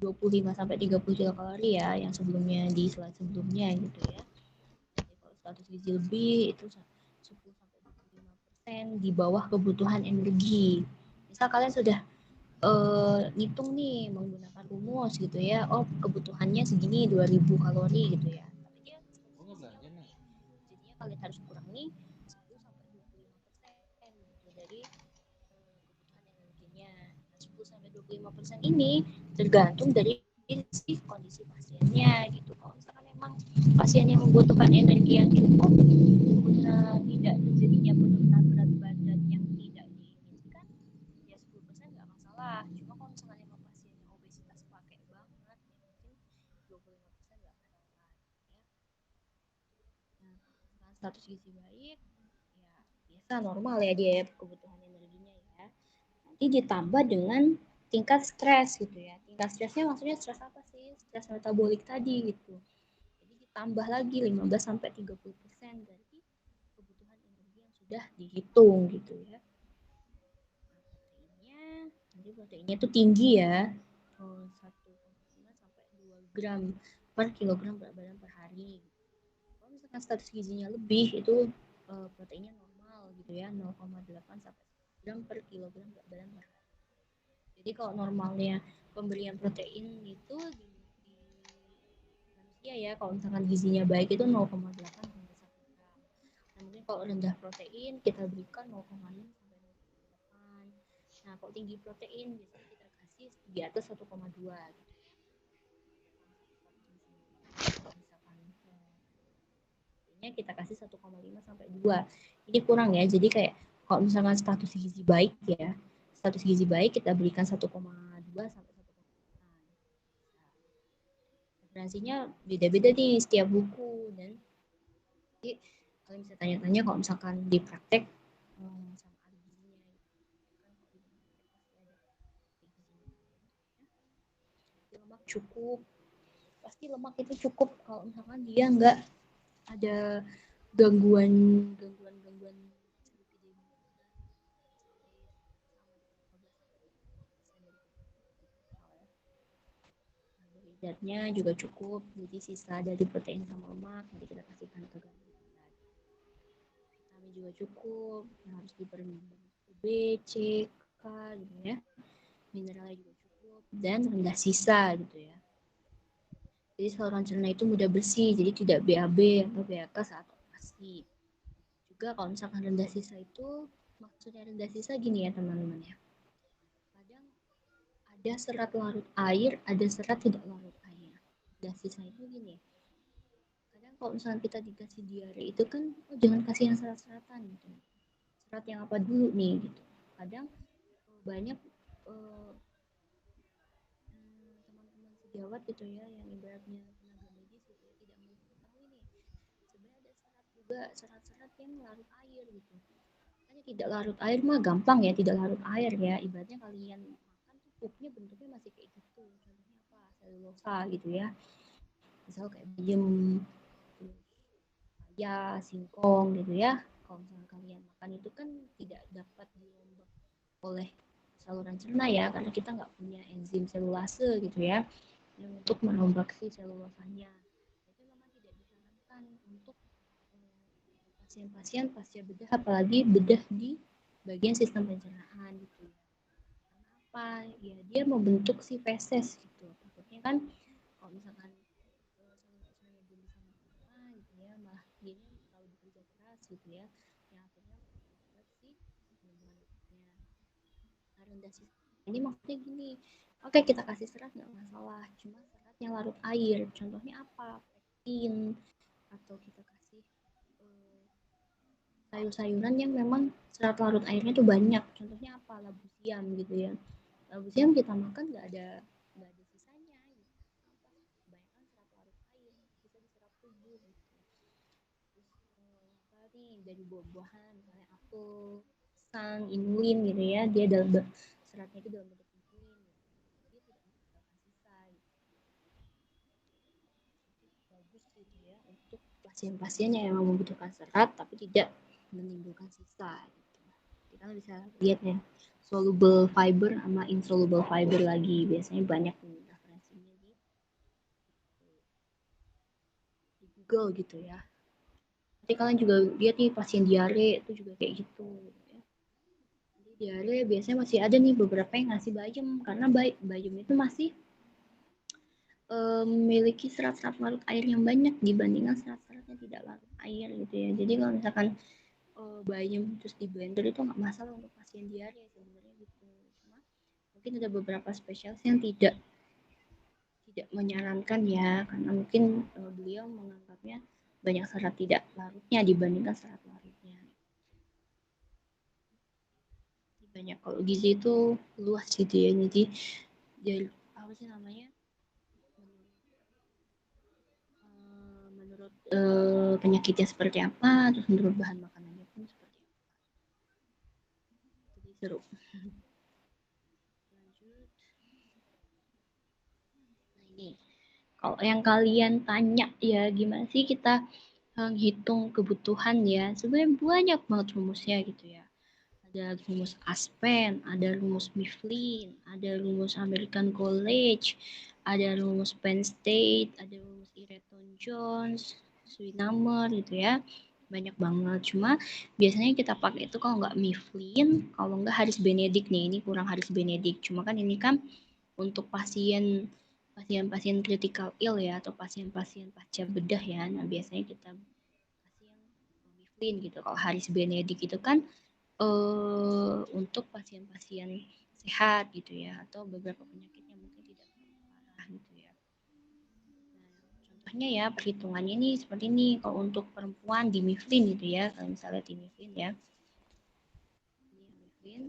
25 sampai 30 kilokalori ya, yang sebelumnya di slide sebelumnya gitu ya. Jadi kalau status gizi lebih itu 10 sampai 25% di bawah kebutuhan energi. Misal kalian sudah ngitung nih menggunakan rumus gitu ya. Oh, kebutuhannya segini 2000 kalori gitu ya. Tapi dia jadinya kalian harus kurangi 10 sampai 25% gitu dari kebutuhan energinya. Nah, 10 sampai 25% ini tergantung dari kondisi pasiennya gitu. Kalau misalkan memang pasien yang membutuhkan energi yang cukup karena tidak terjadinya penurunan berat badan yang tidak diinginkan, ya 10% nggak masalah. Cuma kalau misalkan memang pasiennya obesitas pakai banget, ya mungkin 25% nggak masalah ya. Nah, status gizi baik, ya biasa normal ya dia kebutuhan energinya ya. Nanti ditambah dengan tingkat stres gitu ya. Tingkat stresnya maksudnya stres apa sih? Stres metabolik tadi gitu. Jadi ditambah lagi 15 sampai 30% dari kebutuhan energi yang sudah dihitung gitu ya. Proteinnya tuh tinggi ya. 1,5 sampai 2 gram per kilogram berat badan per hari. Kalau misalkan status gizinya lebih itu proteinnya normal gitu ya, 0,8 sampai 1 gram per kilogram berat badan per hari. Jadi kalau normalnya pemberian protein itu di manusia ya, kalau misalkan gizinya baik itu 0,8 sampai 1 gram. Nah, mungkin kalau rendah protein kita berikan 0,6 sampai 0,8. Nah, kalau tinggi protein biasanya kita kasih di atas 1,2 gitu ya. Misalkan kita kasih 1,5 sampai 2. Ini kurang ya. Jadi kayak kalau misalkan status gizi baik ya, status gizi baik kita berikan 1,2 sampai 1,5. Referensinya beda-beda nih setiap buku dan jadi kalian bisa tanya-tanya kalau misalkan di praktek sama ahli gizinya lemak cukup, pasti lemak itu cukup kalau misalkan dia nggak ada gangguan karbohidratnya juga cukup, jadi sisa dari protein sama lemak nanti kita kasihkan ke karbohidrat. Vitamin juga cukup, harus dipenuhi B, C, K gitu ya. Mineralnya juga cukup dan rendah sisa gitu ya. Jadi saluran cerna itu mudah bersih, jadi tidak BAB atau BAK saat operasi. Juga kalau misalkan rendah sisa itu, maksudnya rendah sisa gini ya teman-teman ya. Kadang ada serat larut air, ada serat tidak larut air. Rendah sisa itu gini. Kadang kalau misalkan kita dikasih diare itu kan, oh jangan kasih yang serat-seratan gitu. Serat yang apa dulu nih gitu. Kadang banyak teman-teman sejawat gitu ya, yang ibaratnya tenaga medis gitu ya, tidak mengetahui nih sebenarnya ada serat juga, serat-serat yang larut air gitu. Hanya tidak larut air mah gampang ya, tidak larut air ya, ibaratnya kalian makan tuh pupnya bentuknya masih kayak gitu. Contohnya apa? Selulosa gitu ya, misal kayak bayam, ya singkong gitu ya. Kalau misalnya kalian makan itu kan tidak dapat diombak oleh saluran cerna ya, karena kita nggak punya enzim selulase gitu ya untuk menombak si selulosanya. Itu memang tidak disarankan untuk pasien-pasien pasca bedah, apalagi bedah di bagian sistem pencernaan gitu ya. Kenapa? Ya dia membentuk si feses gitu. Takutnya kan kalau misalkan selulosanya belum bisa menerima gitu ya, malah dia terlalu bekerja keras gitu ya, yang akhirnya membuat si penyembuhannya rendah sih. Ini maksudnya gini, oke kita kasih serat nggak masalah, cuma serat yang larut air. Contohnya apa? Pektin, atau kita kasih sayur-sayuran yang memang serat larut airnya tuh banyak. Contohnya apa? Labu siam gitu ya. Labu siam kita makan nggak ada sisanya. Gitu. Kebanyakan serat larut air bisa diserap tubuh. Gitu. Terus apa nih dari buah-buahan, misalnya apel, pisang, inulin gitu ya. Dia dalam seratnya itu dalam bentuk inulin. Dia tidak meninggalkan sisa. Gitu. Bagus gitu ya untuk pasien-pasien yang memang membutuhkan serat tapi tidak menimbulkan sisa gitu. Kita bisa lihat ya, soluble fiber sama insoluble fiber lagi biasanya banyak nih referensinya. Google gitu ya. Nanti kalian juga lihat nih pasien diare itu juga kayak gitu. Ya. Jadi diare biasanya masih ada nih beberapa yang ngasih bayam karena bayam itu masih memiliki serat-serat larut air yang banyak dibandingkan serat-serat yang tidak larut air gitu ya. Jadi kalau misalkan bayam terus di blender itu nggak masalah untuk pasien diare sebenarnya gitu. Cuma mungkin ada beberapa spesialis yang tidak menyarankan ya karena mungkin beliau menganggapnya banyak serat tidak larutnya dibandingkan serat larutnya. Banyak kalau gizi itu luas gitu ya. Jadi apa sih namanya? Menurut penyakitnya seperti apa, terus menurut bahan makanannya pun seperti apa. Jadi seru. Lanjut. Nah ini, kalau yang kalian tanya ya gimana sih kita menghitung kebutuhan ya, sebenarnya banyak banget rumusnya gitu ya. Ada rumus Aspen, ada rumus Mifflin, ada rumus American College, ada rumus Penn State, ada rumus Eaton-Jones, Swinamer gitu ya. Banyak banget. Cuma biasanya kita pakai itu kalau nggak Mifflin, kalau nggak Harris Benedict nih. Ini kurang Harris Benedict. Cuma kan ini kan untuk pasien critical ill ya atau pasien-pasien pasca bedah ya. Nah, biasanya kita kasih yang Mifflin gitu. Kalau Harris Benedict itu kan untuk pasien-pasien sehat gitu ya atau beberapa penyakit yang mungkin tidak parah gitu ya. Nah, contohnya ya perhitungannya ini seperti ini kalau untuk perempuan di Mifflin gitu ya, kalau misalnya di Mifflin ya. Ini Mifflin.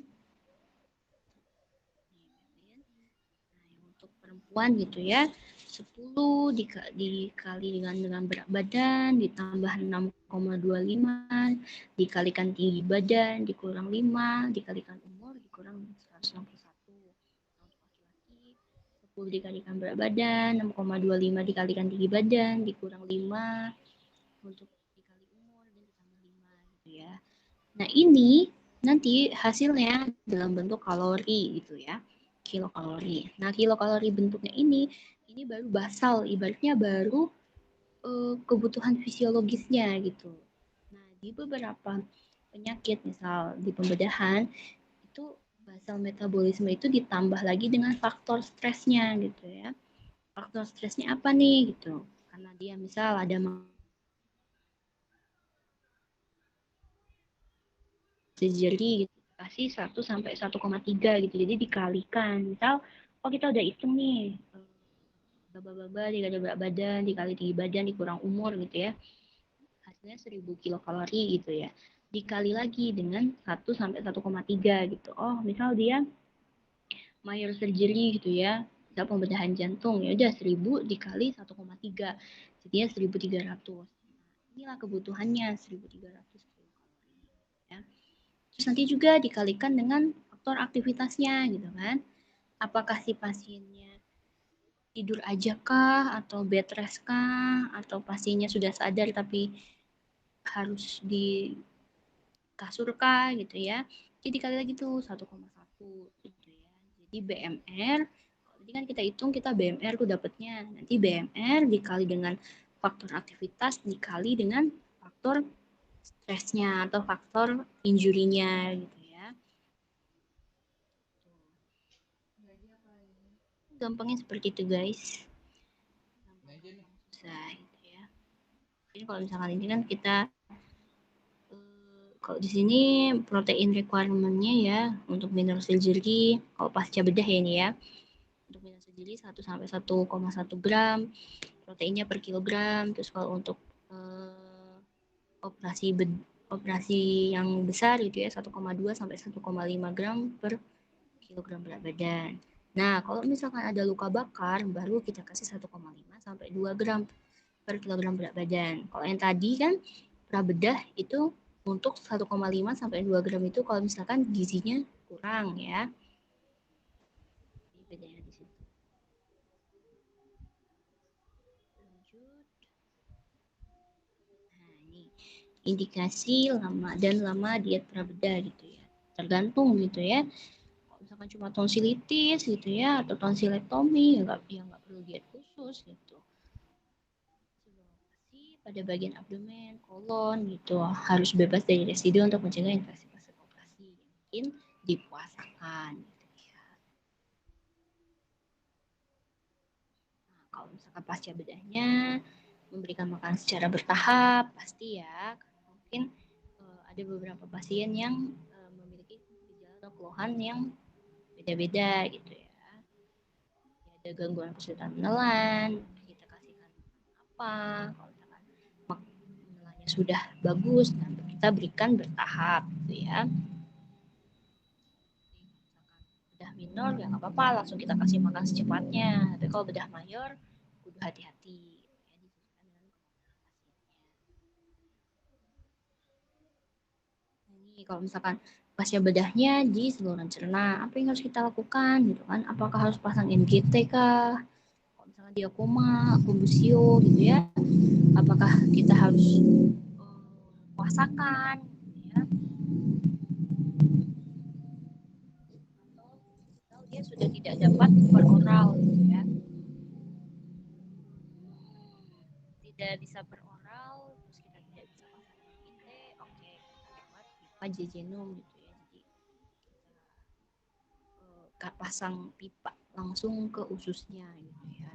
Nah, untuk perempuan gitu ya 10 dikali dengan berat badan ditambah 6,25 dikalikan tinggi badan dikurang 5 dikalikan umur dikurang 161. Nah, untuk laki-laki 10 dikalikan berat badan 6,25 dikalikan tinggi badan dikurang 5 untuk dikali umur dan ditambah 5 gitu ya. Nah ini nanti hasilnya dalam bentuk kalori gitu ya, kilokalori. Nah kilokalori bentuknya ini baru basal, ibaratnya baru kebutuhan fisiologisnya gitu. Nah di beberapa penyakit misal di pembedahan itu basal metabolisme itu ditambah lagi dengan faktor stresnya gitu ya. Faktor stresnya apa nih gitu? Karena dia misal ada jadi gitu kasih 1 sampai 1,3 gitu jadi dikalikan misal oh kita udah hitung nih baba dikali berat badan dikali tinggi badan dikurang umur gitu ya hasilnya 1000 kilokalori gitu ya dikali lagi dengan 1 sampai 1,3 gitu oh misal dia major surgery gitu ya misal pembedahan jantung ya udah 1000 dikali 1,3 jadinya 1300 inilah kebutuhannya 1300 kilokalori ya. Terus nanti juga dikalikan dengan faktor aktivitasnya gitu kan. Apakah si pasiennya tidur aja kah atau bed rest kah atau pasiennya sudah sadar tapi harus di kasur kah gitu ya. Jadi dikali lagi tuh 1,1 gitu ya. Jadi BMR jadi kan kita hitung kita BMR tuh dapatnya. Nanti BMR dikali dengan faktor aktivitas dikali dengan faktor stresnya atau faktor injurinya gitu ya. Gampangnya seperti itu guys. Susah gitu ya. Jadi kalau misalkan ini kan kita kalau di sini protein requirement-nya ya untuk mineral surgery kalau pasca bedah ya ini ya. Untuk mineral surgery 1 sampai 1,1 gram proteinnya per kilogram. Terus kalau untuk operasi yang besar gitu ya 1,2 sampai 1,5 gram per kilogram berat badan. Nah, kalau misalkan ada luka bakar, baru kita kasih 1,5 sampai 2 gram per kilogram berat badan. Kalau yang tadi kan prabedah itu untuk 1,5 sampai 2 gram itu kalau misalkan gizinya kurang ya. Ini bedanya di situ. Lanjut. Nah, ini indikasi lama diet prabedah gitu ya. Tergantung gitu ya. Misalkan cuma tonsilitis gitu ya atau tonsilektomi ya nggak perlu diet khusus gitu. pada bagian abdomen, kolon gitu harus bebas dari residu untuk mencegah infeksi pasca operasi. Mungkin dipuasakan gitu ya. Nah, kalau misalkan pasca bedahnya memberikan makanan secara bertahap pasti ya. Mungkin ada beberapa pasien yang memiliki gejala atau keluhan yang beda-beda gitu ya. Ada gangguan kesulitan menelan, kita kasihkan apa, kalau misalkan menelannya sudah bagus, nah kita berikan bertahap gitu ya. Bedah minor ya nggak apa-apa, langsung kita kasih makan secepatnya. Tapi kalau bedah mayor, kudu hati-hati. Ya, disesuaikan dengan pasiennya. Nah, ini kalau misalkan pasca bedahnya di saluran cerna, apa yang harus kita lakukan gitu kan? Apakah harus pasang NGT kah? Kalau misalkan dia koma, kombusio gitu ya, apakah kita harus puasakan gitu ya? Atau dia sudah tidak dapat beroral gitu ya? Tidak bisa beroral, terus kita tidak bisa pasang NGT, oke, kita lewat pipa jejunum gitu ya. Jadi kita pasang pipa langsung ke ususnya gitu ya.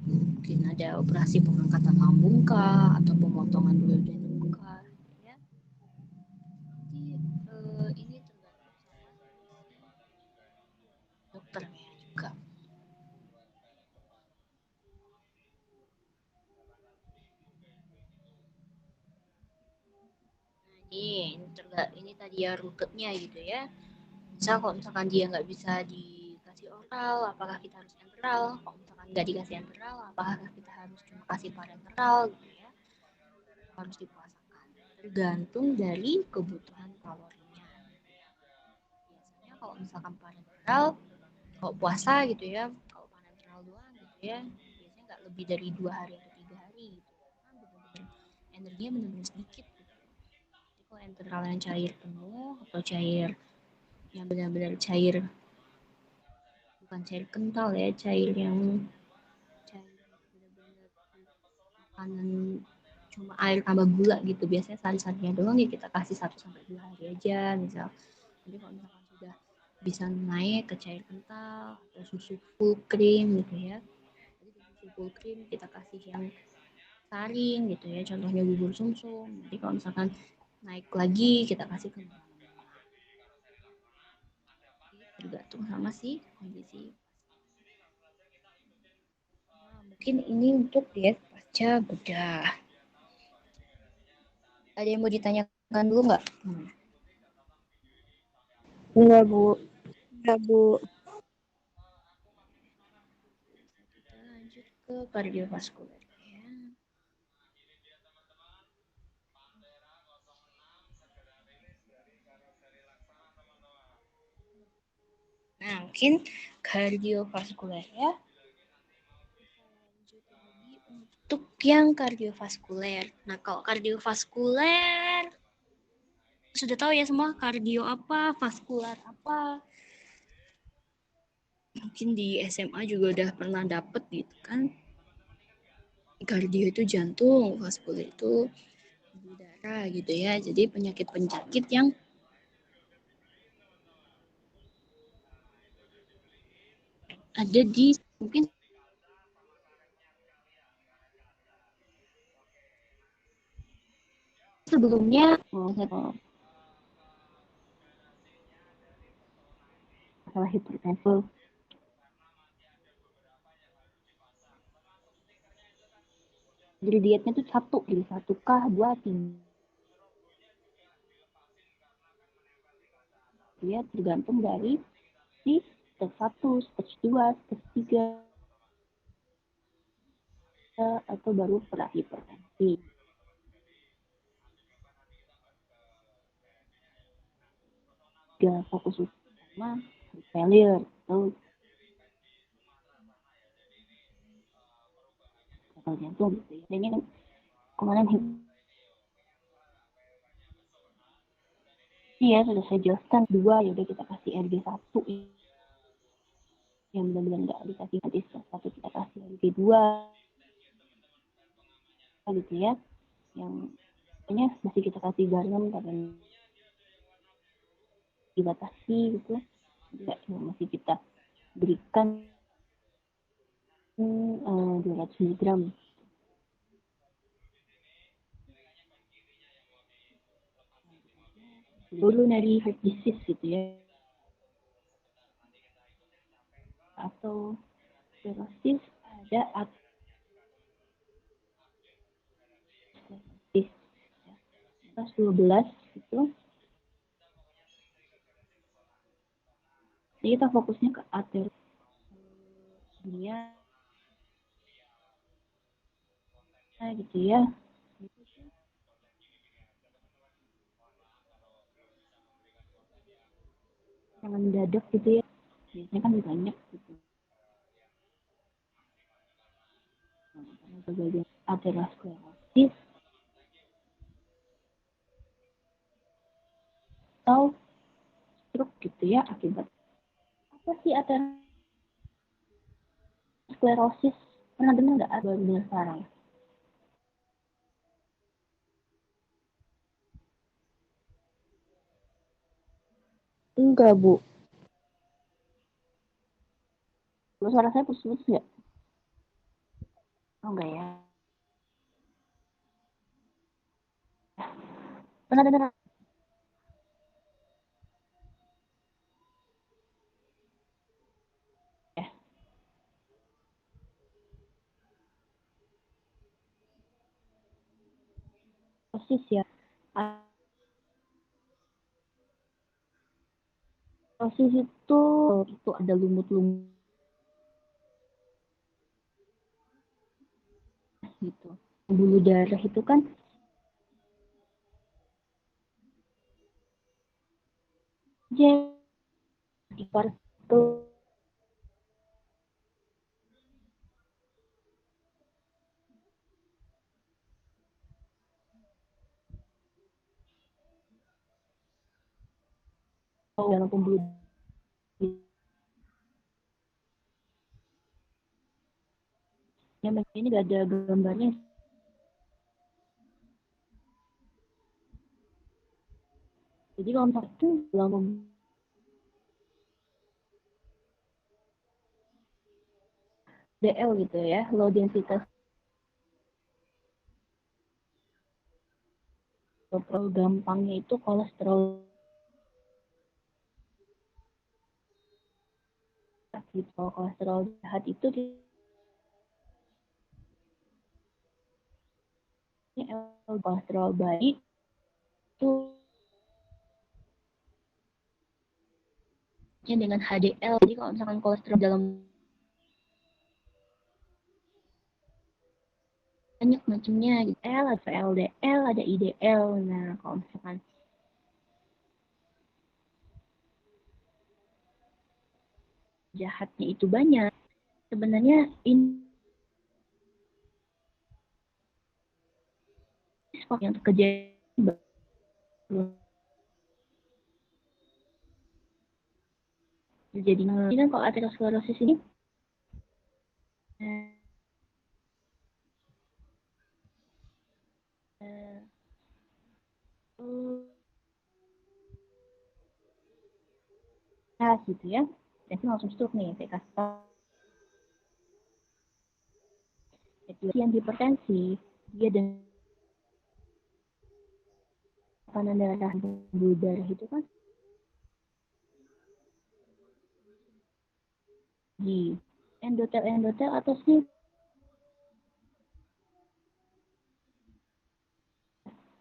Mungkin ada operasi pengangkatan lambung kah atau pemotongan duodenum kah gitu ya. Jadi ini tergantung sama dokternya juga. Ini tadi ya rutenya gitu ya. Misal kalau misalkan dia nggak bisa dikasih oral, apakah kita harus enteral? Kalau misalkan nggak dikasih enteral, apakah kita harus cuma kasih parenteral gitu ya? Harus dipuasakan. Tergantung dari kebutuhan kalorinya. Biasanya kalau misalkan parenteral, kalau puasa gitu ya, kalau parenteral doang gitu ya, biasanya nggak lebih dari 2 hari atau 3 hari gitu. Karena benar-benar energinya benar-benar sedikit gitu. Jadi kalau enteral yang cair penuh atau cair yang benar-benar cair, bukan cair kental ya, cair yang cair benar-benar makanan cuma air tambah gula gitu, biasanya sari-sarinya doang ya kita kasih 1-2 hari aja misal. Jadi kalau misalkan sudah bisa naik ke cair kental atau susu full cream gitu ya, jadi susu full cream kita kasih yang saring gitu ya, contohnya bubur sumsum. Jadi kalau misalkan naik lagi kita kasih ke tergantung sama si kondisi. Nah, mungkin ini untuk diet pasca bedah. Ada yang mau ditanyakan dulu nggak? Enggak, Bu. Enggak, Bu. Kita lanjut ke kardiovaskuler ya. Nah, mungkin kardiovaskuler ya. Untuk yang kardiovaskuler. Nah, kalau kardiovaskuler sudah tahu ya semua kardio apa, vaskular apa. Mungkin di SMA juga udah pernah dapet gitu kan. Kardio itu jantung, vaskular itu udara gitu ya. Jadi penyakit-penyakit yang ada di mungkin sebelumnya masalah hipertensi. Jadi dietnya tuh satu, jadi 1 kah, 2, 3. Dia tergantung dari si stage 1, stage 2, stage 3, atau baru hipertensi. Dia fokus utama failure atau gagal jantung gitu ya. Dan ini kemarin ya sudah saya jelaskan 2, ya udah kita kasih RG1 yang benar-benar nggak dikasih nanti 1 kita kasih RG2 gitu ya, yang kayaknya masih kita kasih garam karena dibatasi gitu, ya, masih kita berikan 200 mg. Pulmonary heart disease gitu ya, atau cirrhosis, ada atletis 12 itu. Jadi kita fokusnya ke arteri dunia gitu ya. Jangan mendadak gitu ya. Biasanya kan banyak gitu. Bagian aterosklerosis atau stroke gitu ya, akibat apa sih aterosklerosis? Pernah dengar nggak? Baru dengar sekarang. Enggak, Bu. Suara saya putus-putus nggak? Oh enggak ya. Pernah dengar? Ya. Persis ya. Persis itu ada lumut-lumut gitu. Bulu darah itu kan jadi partikel dalam pembuluh darah. Ini gak ada gambarnya. Jadi kalau misalnya itu dalam DL gitu ya, low densitas gampangnya itu kolesterol gitu. Kolesterol jahat itu kolesterol baik itu dengan HDL. Jadi kalau misalkan kolesterol dalam banyak macamnya gitu. L ada LDL, ada IDL. Nah, kalau misalkan jahatnya itu banyak, sebenarnya ini yang kejadian jadi kan kalau aterosklerosis ini gitu ya, jadi langsung stroke nih, saya kasih tahu. Yang hipertensi dia dengan tekanan darah pembuluh darah itu kan di endotel atasnya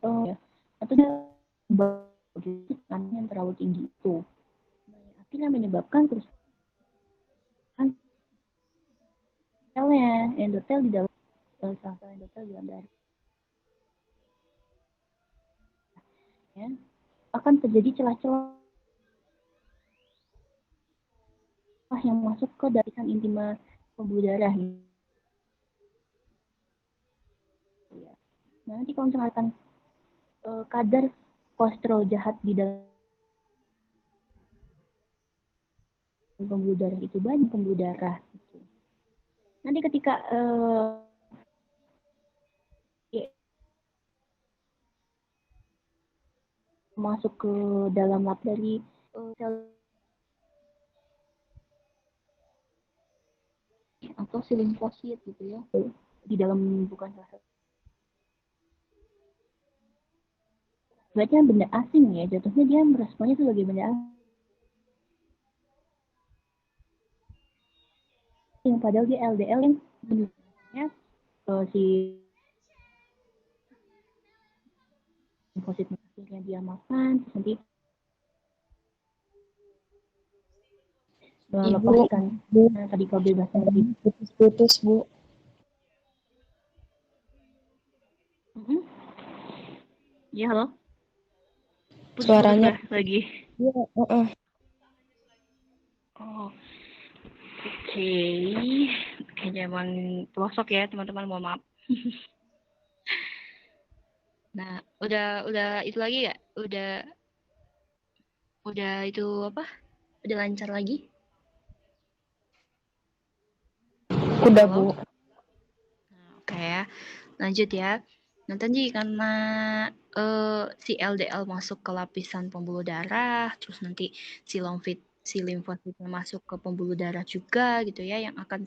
ya, atau tekanan yang terlalu tinggi itu akhirnya menyebabkan kerusakan selnya endotel di dalam sel endotel di dalam darah ya, akan terjadi celah-celah yang masuk ke jaringan intima pembuluh darah gitu. Nah, nanti kalau misalkan kadar kolesterol jahat di dalam pembuluh darah itu banyak, pembuluh darah gitu. Nanti ketika masuk ke dalam lap dari sel atau si limfosit gitu ya, di dalam bukan sel. Berarti benda asing ya, jatuhnya dia meresponnya sebagai benda asing, padahal dia LDL yang bentuknya si limfosit akhirnya dia makan, terus nanti melepaskan radikal bebasnya tadi. Putus-putus, Bu. Ya, halo? Suaranya lagi. Iya, Oh, oke. Kayaknya emang pelosok ya, teman-teman, mohon maaf. Nah, udah itu lagi ya? Udah itu apa? Udah lancar lagi? udah, Halo? Bu. Nah, oke ya. Lanjut ya. Nah, tadi karena si LDL masuk ke lapisan pembuluh darah, terus nanti si limfositnya masuk ke pembuluh darah juga gitu ya, yang akan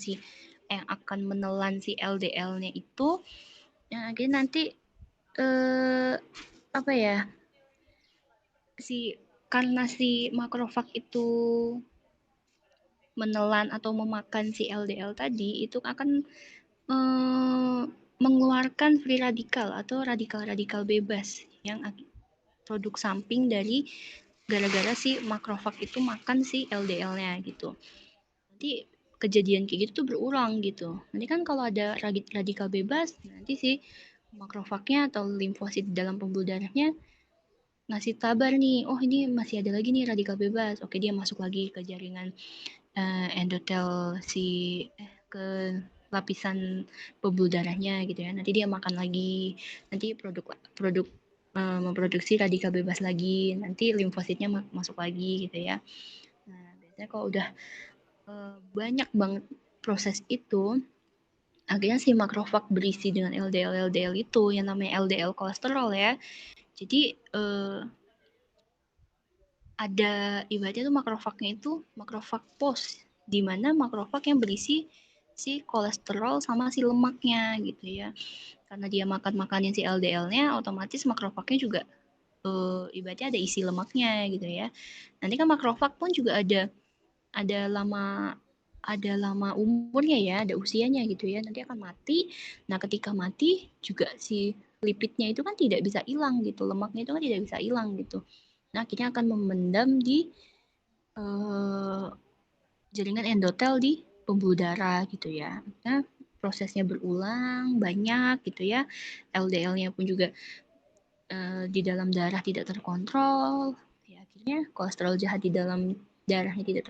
menelan si LDL-nya itu, yang akhirnya nanti apa ya? Karena si makrofag itu menelan atau memakan si LDL tadi, itu akan mengeluarkan free radikal atau radikal-radikal bebas yang produk samping dari gara-gara si makrofag itu makan si LDL-nya gitu. Nanti kejadian kayak gitu tuh berulang gitu. Nanti kan kalau ada radikal bebas, nanti si makrofagnya atau limfosit dalam pembuluh darahnya ngasih kabar nih, oh ini masih ada lagi nih radikal bebas. Oke, dia masuk lagi ke jaringan endotel ke lapisan pembuluh darahnya gitu ya. Nanti dia makan lagi, nanti produk memproduksi radikal bebas lagi, nanti limfositnya masuk lagi gitu ya. Nah, biasanya kalau udah banyak banget proses itu, akhirnya si makrofag berisi dengan LDL itu yang namanya LDL kolesterol ya. Jadi ada ibaratnya tuh makrofagnya itu makrofag pos, di mana makrofag yang berisi si kolesterol sama si lemaknya gitu ya. Karena dia makanin si LDL-nya, otomatis makrofagnya juga ibaratnya ada isi lemaknya gitu ya. Nanti kan makrofag pun juga ada lama umurnya ya, ada usianya gitu ya. Nanti akan mati. Nah, ketika mati juga si lipidnya itu kan tidak bisa hilang gitu, lemaknya itu kan tidak bisa hilang gitu. Nah, akhirnya akan memendam di jaringan endotel di pembuluh darah gitu ya. Nah, prosesnya berulang banyak gitu ya. LDL-nya pun juga di dalam darah tidak terkontrol. Ya, akhirnya kolesterol jahat di dalam darahnya tidak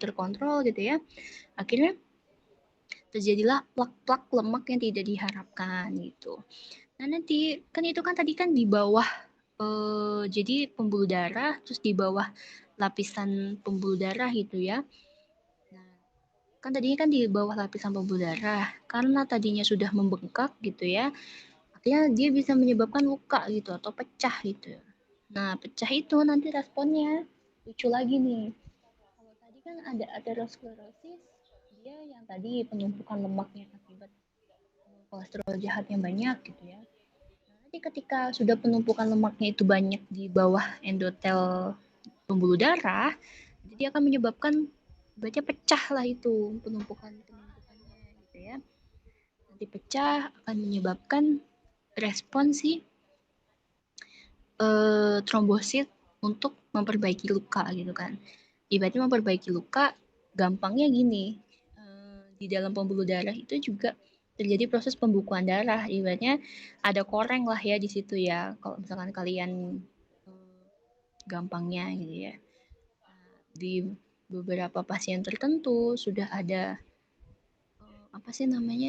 terkontrol gitu ya. Akhirnya terjadilah plak-plak lemak yang tidak diharapkan gitu. Nah, nanti kan itu kan tadi kan di bawah jadi pembuluh darah, terus di bawah lapisan pembuluh darah gitu ya. Nah, kan tadinya kan di bawah lapisan pembuluh darah, karena tadinya sudah membengkak gitu ya, artinya dia bisa menyebabkan luka gitu atau pecah gitu. Nah, pecah itu nanti responnya lucu lagi nih. Kalau tadi kan ada aterosklerosis, dia yang tadi penumpukan lemaknya akibat kolesterol jahat yang banyak gitu ya. Nanti ketika sudah penumpukan lemaknya itu banyak di bawah endotel pembuluh darah, jadi dia akan menyebabkan baca pecah lah itu penumpukannya gitu ya. Nanti pecah akan menyebabkan respon si trombosit untuk memperbaiki luka gitu kan. Ibaratnya memperbaiki luka, gampangnya gini, di dalam pembuluh darah itu juga terjadi proses pembukuan darah. Ibaratnya ada koreng lah ya di situ ya. Kalau misalkan kalian gampangnya gitu ya. Di beberapa pasien tertentu sudah ada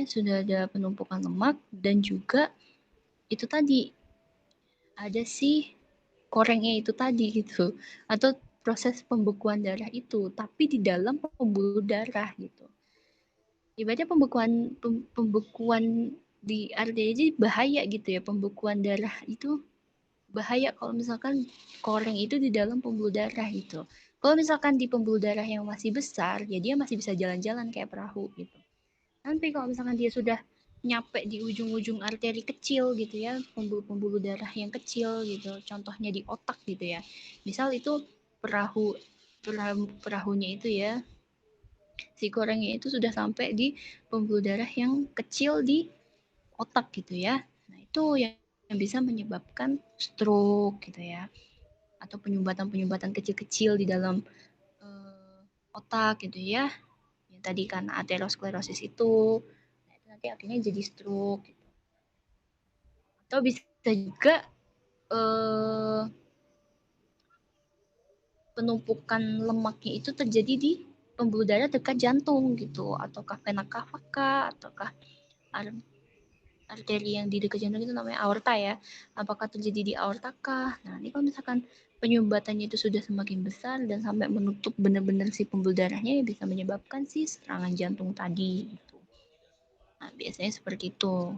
sudah ada penumpukan lemak dan juga itu tadi ada si korengnya itu tadi gitu atau proses pembekuan darah itu tapi di dalam pembuluh darah gitu. Ibaratnya pembekuan di arteria jadi bahaya gitu ya, pembekuan darah itu bahaya kalau misalkan koreng itu di dalam pembuluh darah gitu. Kalau misalkan di pembuluh darah yang masih besar, ya dia masih bisa jalan-jalan kayak perahu gitu. Nanti kalau misalkan dia sudah nyampe di ujung-ujung arteri kecil gitu ya, pembuluh-pembuluh darah yang kecil gitu, contohnya di otak gitu ya. Misal itu perahunya itu ya, si korengnya itu sudah sampai di pembuluh darah yang kecil di otak gitu ya. Nah, itu yang bisa menyebabkan stroke gitu ya, atau penyumbatan-penyumbatan kecil-kecil di dalam otak gitu ya. Yang tadi karena aterosklerosis itu, nah itu nanti akhirnya jadi stroke gitu. Atau bisa juga penumpukan lemaknya itu terjadi di pembuluh darah dekat jantung gitu, ataukah vena cava ataukah arteri yang di dekat jantung itu namanya aorta ya. Apakah terjadi di aorta kah? Nah, ini kalau misalkan penyumbatannya itu sudah semakin besar dan sampai menutup benar-benar si pembuluh darahnya, ya bisa menyebabkan si serangan jantung tadi gitu. Nah, biasanya seperti itu.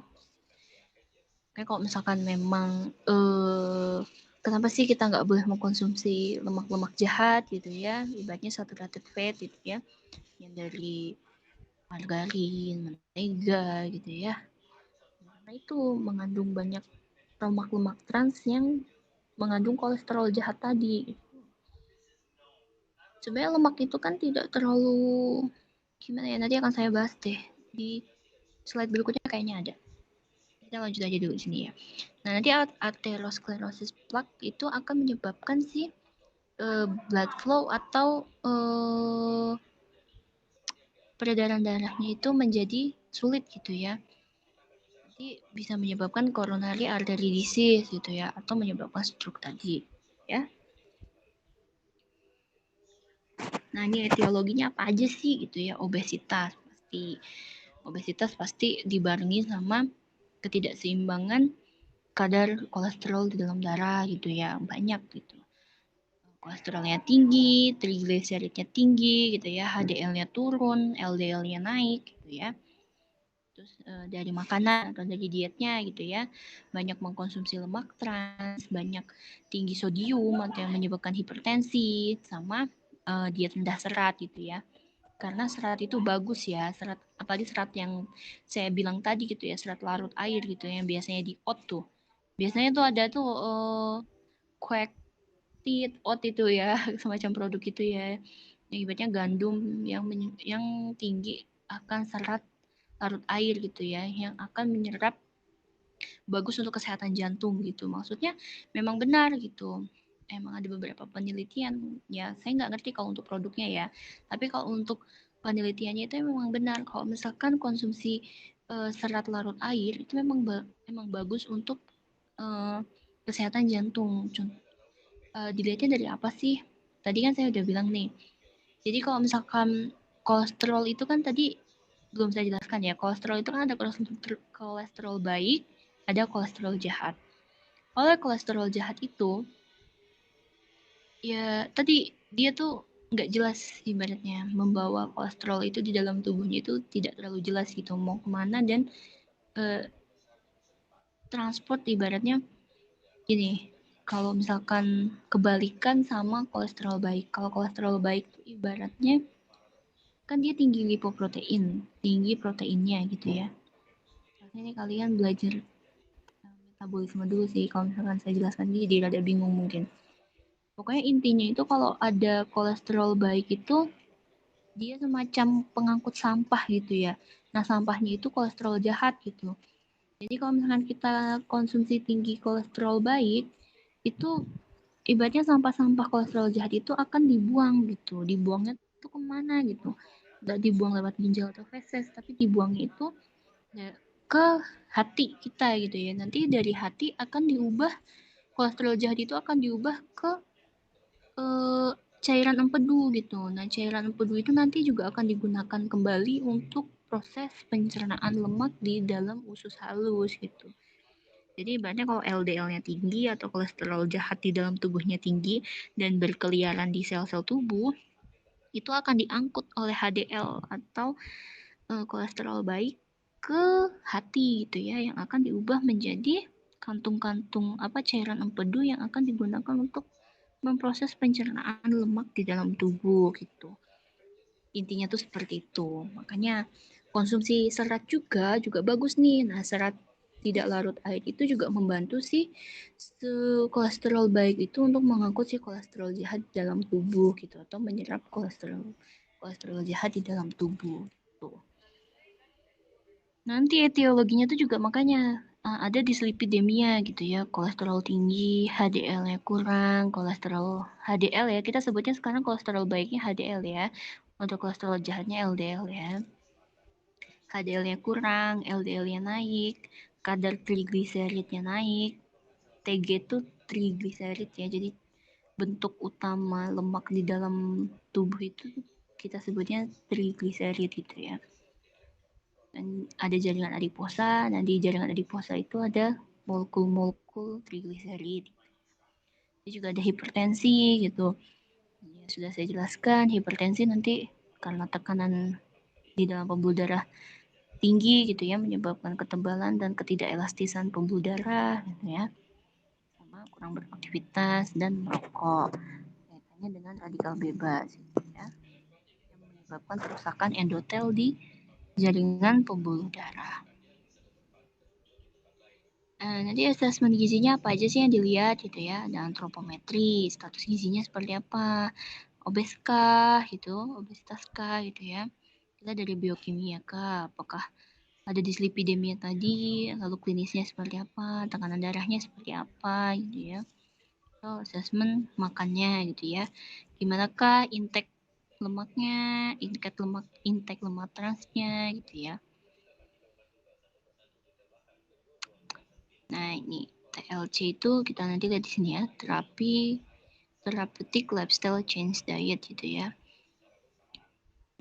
Kayak kalau misalkan memang kenapa sih kita nggak boleh mengkonsumsi lemak-lemak jahat gitu ya, ibaratnya saturated fat gitu ya, yang dari margarin, mentega gitu ya. Karena itu mengandung banyak lemak-lemak trans yang mengandung kolesterol jahat tadi. Sebenarnya lemak itu kan tidak terlalu gimana ya, nanti akan saya bahas deh di slide berikutnya kayaknya ada. Kita lanjut aja dulu sini ya. Nah, nanti aterosklerosis plaque itu akan menyebabkan si blood flow atau peredaran darahnya itu menjadi sulit gitu ya. Nanti bisa menyebabkan coronary artery disease gitu ya, atau menyebabkan stroke tadi ya. Nah, ini etiologinya apa aja sih gitu ya? Obesitas pasti dibarengi sama ketidakseimbangan kadar kolesterol di dalam darah gitu ya, banyak gitu. Kolesterolnya tinggi, trigliseridnya tinggi gitu ya, HDL-nya turun, LDL-nya naik gitu ya. Terus dari makanan atau dari dietnya gitu ya, banyak mengkonsumsi lemak trans, banyak tinggi sodium atau yang menyebabkan hipertensi, sama diet rendah serat gitu ya. Karena serat itu bagus ya, serat apalagi serat yang saya bilang tadi gitu ya, serat larut air gitu yang biasanya di oat tuh. Biasanya tuh ada tuh quack tit oat itu ya, semacam produk itu ya. Yang ibaratnya gandum yang tinggi akan serat larut air gitu ya, yang akan menyerap bagus untuk kesehatan jantung gitu. Maksudnya memang benar gitu. Emang ada beberapa penelitian ya, saya nggak ngerti kalau untuk produknya ya. Tapi kalau untuk penelitiannya itu memang benar kalau misalkan konsumsi serat larut air itu memang bagus untuk kesehatan jantung. Dilihatnya dari apa sih? Tadi kan saya udah bilang nih. Jadi kalau misalkan kolesterol itu kan tadi belum saya jelaskan ya. Kolesterol itu kan ada kolesterol baik, ada kolesterol jahat. Oleh kolesterol jahat itu, ya tadi dia tuh nggak jelas ibaratnya membawa kolesterol itu di dalam tubuhnya itu tidak terlalu jelas gitu mau kemana dan transport ibaratnya gini. Kalau misalkan kebalikan sama kolesterol baik, kalau kolesterol baik itu ibaratnya kan dia tinggi lipoprotein, tinggi proteinnya gitu ya. Ini kalian belajar metabolisme dulu sih, kalau misalkan saya jelaskan jadi rada bingung mungkin. Pokoknya intinya itu kalau ada kolesterol baik itu dia semacam pengangkut sampah gitu ya. Nah, sampahnya itu kolesterol jahat gitu. Jadi kalau misalkan kita konsumsi tinggi kolesterol baik, itu ibaratnya sampah-sampah kolesterol jahat itu akan dibuang gitu. Dibuangnya itu kemana gitu. Nggak dibuang lewat ginjal atau feses, tapi dibuangnya itu ya, ke hati kita gitu ya. Nanti dari hati akan diubah, kolesterol jahat itu akan diubah ke cairan empedu gitu. Nah, cairan empedu itu nanti juga akan digunakan kembali untuk proses pencernaan lemak di dalam usus halus gitu. Jadi ibaratnya kalau LDL-nya tinggi atau kolesterol jahat di dalam tubuhnya tinggi dan berkeliaran di sel-sel tubuh, itu akan diangkut oleh HDL atau kolesterol baik ke hati gitu ya, yang akan diubah menjadi kantung-kantung cairan empedu yang akan digunakan untuk memproses pencernaan lemak di dalam tubuh gitu. Intinya tuh seperti itu. Makanya konsumsi serat juga bagus nih. Nah, serat tidak larut air itu juga membantu si kolesterol baik itu untuk mengangkut si kolesterol jahat dalam tubuh gitu, atau menyerap kolesterol jahat di dalam tubuh gitu. Nanti etiologinya tuh juga makanya ada dislipidemia gitu ya, kolesterol tinggi, HDL-nya kurang, kolesterol HDL ya, kita sebutnya sekarang kolesterol baiknya HDL ya, untuk kolesterol jahatnya LDL ya. HDL-nya kurang, LDL-nya naik, kadar trigliseridnya naik, TG itu trigliserid ya, jadi bentuk utama lemak di dalam tubuh itu kita sebutnya trigliserid gitu ya. Dan ada jaringan adiposa, dan di jaringan adiposa itu ada molekul-molekul trigliserid. Jadi juga ada hipertensi gitu. Ya, sudah saya jelaskan, hipertensi nanti karena tekanan di dalam pembuluh darah tinggi gitu ya, menyebabkan ketebalan dan ketidakelastisan pembuluh darah gitu ya, sama kurang beraktivitas dan merokok, kaitannya dengan radikal bebas gitu ya, yang menyebabkan kerusakan endotel di jaringan pembuluh darah. Nanti asesmen gizinya apa aja sih yang dilihat gitu ya, ada antropometri, status gizinya seperti apa, obes kah gitu, obesitas kah gitu ya, kita dari biokimia kah, apakah ada dislipidemia tadi, lalu klinisnya seperti apa, tekanan darahnya seperti apa gitu ya. So, assessment makannya gitu ya. Gimanakah intake lemaknya, intake lemak transnya gitu ya. Nah, ini TLC itu kita nanti lihat di sini ya, therapeutic lifestyle change diet gitu ya.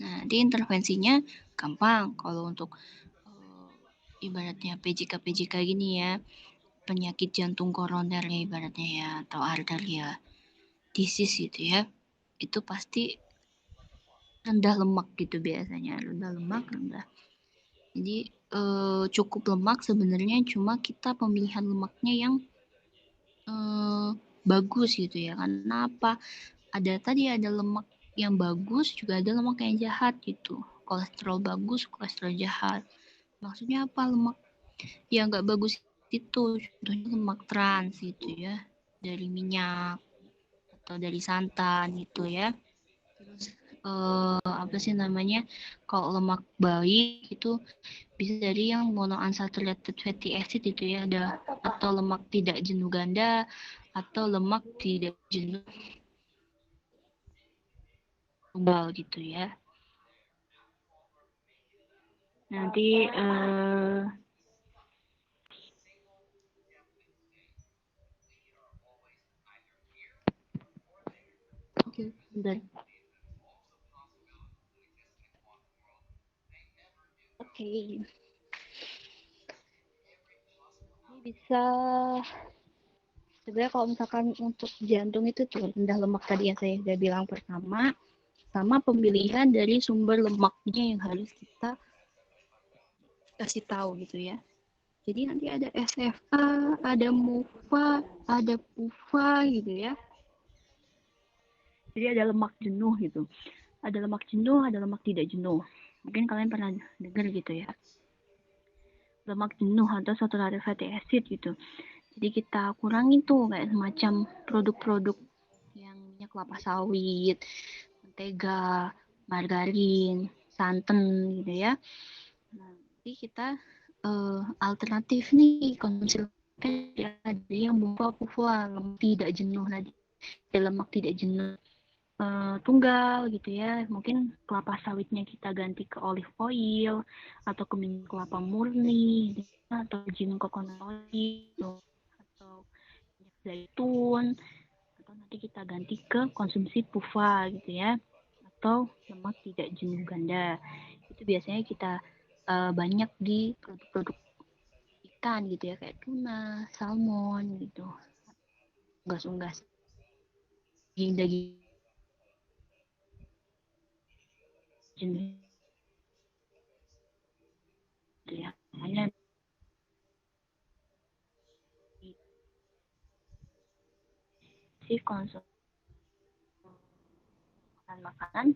Nah, di intervensinya gampang kalau untuk ibaratnya PJK gini ya, penyakit jantung koroner ya ibaratnya ya, atau arterial disease gitu ya, itu pasti rendah lemak gitu biasanya, rendah. Jadi cukup lemak sebenarnya, cuma kita pemilihan lemaknya yang bagus gitu ya. Karena apa? Ada lemak yang bagus, juga ada lemak yang jahat gitu. Kolesterol bagus, kolesterol jahat. Maksudnya apa lemak yang nggak bagus itu? Contohnya lemak trans gitu ya, dari minyak atau dari santan gitu ya. Terus apa sih namanya? Kalau lemak baik itu bisa dari yang monounsaturated fatty acid itu ya, ada, atau lemak tidak jenuh ganda, atau lemak tidak jenuh tunggal gitu ya. Nanti oke, bentar. Oke. Ini bisa sebenarnya kalau misalkan untuk jantung itu tuh rendah lemak tadi yang saya sudah bilang pertama, sama pemilihan dari sumber lemaknya yang harus kita kasih tahu gitu ya. Jadi nanti ada SFA, ada MUFA, ada PUFA gitu ya. Jadi ada lemak jenuh gitu. Ada lemak jenuh, ada lemak tidak jenuh. Mungkin kalian pernah dengar gitu ya. Lemak jenuh atau saturated fatty acid gitu. Jadi kita kurangi tuh kayak semacam produk-produk yang minyak kelapa sawit, mentega, margarin, santan gitu ya. Nah, jadi kita alternatif nih konsumsi ada yang buka pufla lemak tidak jenuh tadi, lemak tidak jenuh tunggal gitu ya, mungkin kelapa sawitnya kita ganti ke olive oil atau ke minyak kelapa murni gitu, atau virgin coconut oil atau minyak zaitun, atau nanti kita ganti ke konsumsi PUFA gitu ya, atau lemak tidak jenuh ganda. Itu biasanya kita banyak di produk-produk ikan gitu ya, kayak tuna, salmon gitu, unggas-unggas, daging jenuh gitu ya. Hanya konsumsi makanan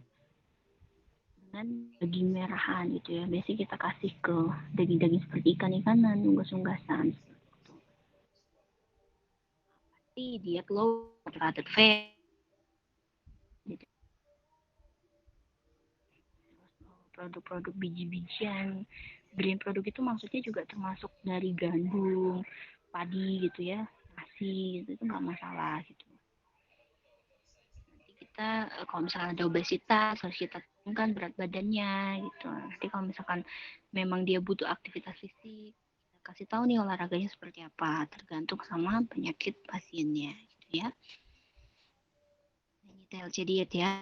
dengan daging merahan gitu ya. Biasanya kita kasih ke daging-daging seperti ikan-ikanan, unggas-unggasan. Pasti diet low rated fat gitu. Produk-produk biji-bijian, green produk itu maksudnya juga termasuk dari gandum, padi gitu ya, nasi gitu, itu nggak masalah gitu. Nanti kita kalau misalnya ada obesitas harus kita turunkan berat badannya gitu. Nanti kalau misalkan memang dia butuh aktivitas fisik, kita kasih tahu nih olahraganya seperti apa, tergantung sama penyakit pasiennya gitu ya. Ini TLC diet ya.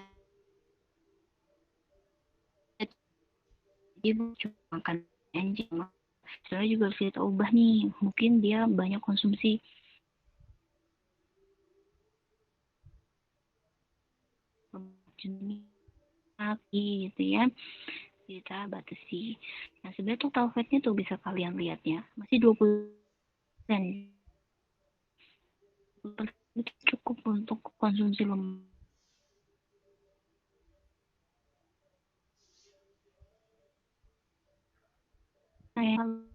Jadi cuma makan anjing, soalnya juga harus kita ubah nih, mungkin dia banyak konsumsi jenis gitu ya, kita batasi. Nah sebenarnya total fatnya tuh bisa kalian lihat ya, masih 20%. Itu cukup untuk konsumsi lemak. Yang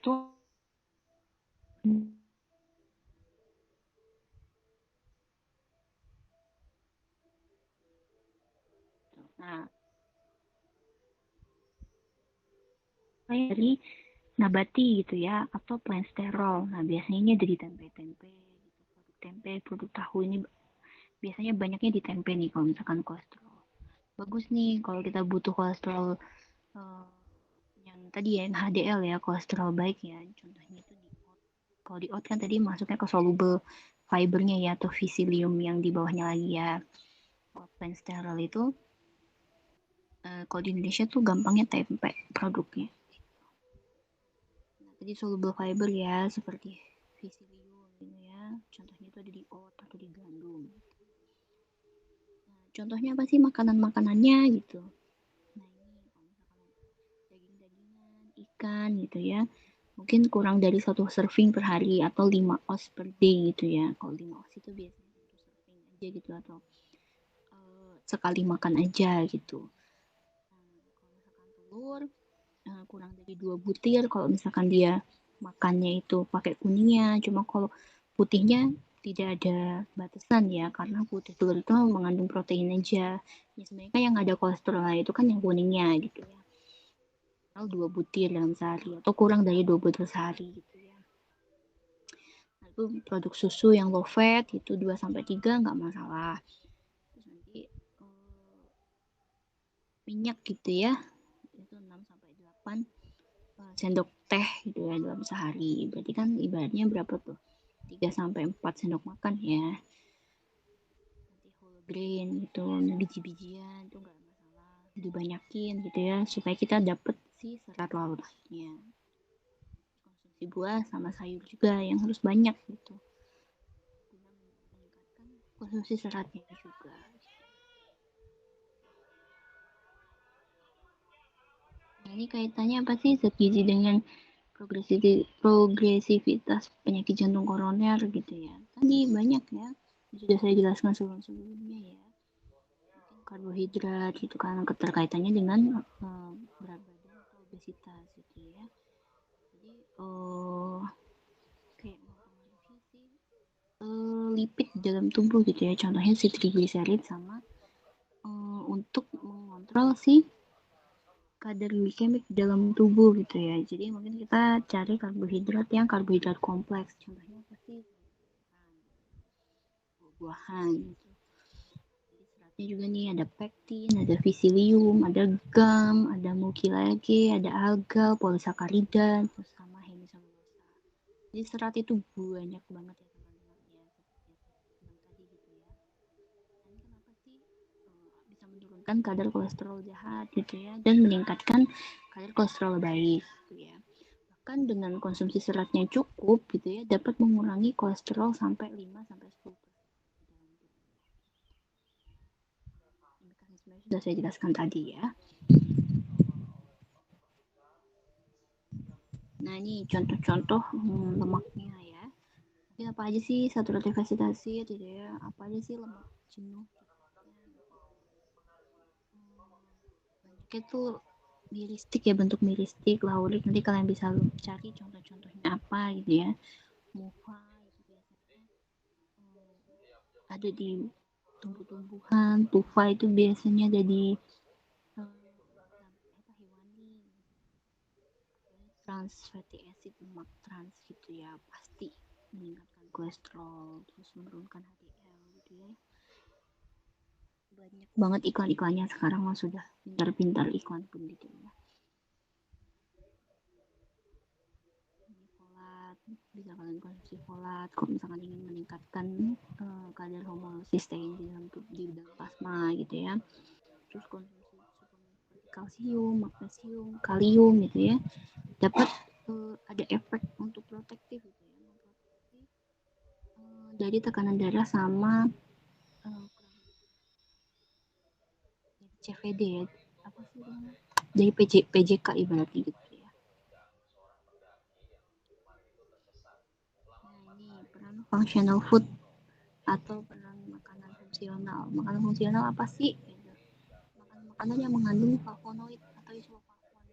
itu nah dari nabati gitu ya, atau plant sterol. Nah biasanya ini ada di tempe-tempe gitu, produk tempe, produk tahu ini biasanya banyaknya di tempe nih kalau misalkan kolesterol. Bagus nih kalau kita butuh kolesterol uh, yang tadi ya HDL ya, kolesterol baik ya. Contohnya itu di oat. Kalau di oat kan tadi masuknya ke soluble fibernya ya, atau psyllium yang di bawahnya lagi ya. Kalau plant sterol itu kalau di Indonesia tuh gampangnya tempe produknya. Nah, tadi soluble fiber ya, seperti psyllium gitu ya. Contohnya itu ada di oat atau di gandum. Nah, contohnya apa sih makanan-makanannya gitu. Nah, ini kalau misalkan daging-dagingan, ikan gitu ya. Mungkin kurang dari 1 serving per hari atau 5 oz per day gitu ya. Kalau 5 oz itu biasanya 1 serving aja gitu, atau sekali makan aja gitu. Nah, kalau misalkan telur kurang dari 2 butir kalau misalkan dia makannya itu pakai kuningnya. Cuma kalau putihnya tidak ada batasan ya, karena putih telur itu mengandung protein aja. Ya sebenarnya kan yang ada kolesterol itu kan yang kuningnya gitu ya. Atau 2 butir dalam sehari atau kurang dari 2 butir sehari gitu ya. Nah, itu produk susu yang low fat itu 2-3 nggak masalah. Terus nanti minyak gitu ya, itu 6-8 sendok teh gitu ya dalam sehari. Berarti kan ibaratnya berapa tuh? 3-4 sendok makan ya. Nanti whole grain gitu, biji-bijian itu nggak masalah, dibanyakin gitu ya supaya kita dapet si serat lauknya. Konsumsi buah sama sayur juga yang harus banyak gitu, guna meningkatkan konsumsi seratnya juga. Nah, ini kaitannya apa sih zat gizi dengan progresivitas penyakit jantung koroner gitu ya. Tadi banyak ya, sudah saya jelaskan sebelumnya ya. Mungkin karbohidrat gitu kan keterkaitannya dengan berat badan atau obesitas gitu ya. Jadi kayak mempengaruhi si lipid dalam tubuh gitu ya. Contohnya si trigliserid sama untuk mengontrol si kadar glikemik dalam tubuh gitu ya. Jadi mungkin kita cari karbohidrat yang karbohidrat kompleks. Contohnya apa sih? Buah-buahan gitu. Jadi seratnya juga nih ada pektin, ada psyllium, ada gum, ada mucilage, ada alga, polisakarida, terus sama hemiselulosa. Jadi serat itu banyak banget ya teman-teman ya. Seperti yang tadi gitu ya. Dan kenapa sih bisa menurunkan kadar kolesterol jahat gitu ya, dan meningkatkan kadar kolesterol baik gitu ya. Bahkan dengan konsumsi seratnya cukup gitu ya, dapat mengurangi kolesterol sampai 5-10%. Mekanisme sudah saya jelaskan tadi ya. ini contoh-contoh lemaknya ya. Mungkin apa aja sih saturated fatty acid gitu ya? Apa aja sih lemak jenuh? Banyaknya tuh miristik ya, bentuk miristik, laurik. Nanti kalian bisa cari contoh-contohnya apa gitu ya. Mufa itu biasanya ada di tumbuh-tumbuhan. Tufa itu biasanya ada di hewani. Trans fatty acid, lemak trans gitu ya, pasti meningkatkan kolesterol, terus menurunkan HDL gitu ya. Banyak banget iklan-iklannya sekarang mah, sudah pintar-pintar iklan pun gitu ya. Ini folat, bisa kalian konsumsi folat kalau misalkan ingin meningkatkan kadar homocysteine di dalam plasma gitu ya. Terus konsumsi suplemen seperti kalsium, magnesium, kalium gitu ya, dapat ada efek untuk protektif gitu ya, memproteksi dari tekanan darah sama CVD ya, apa sih namanya, dari PJK ibaratnya gitu ya. Nah ini peran functional food atau peran makanan fungsional. Makanan fungsional apa sih? Gitu. Makanan yang mengandung flavonoid atau isoflavon,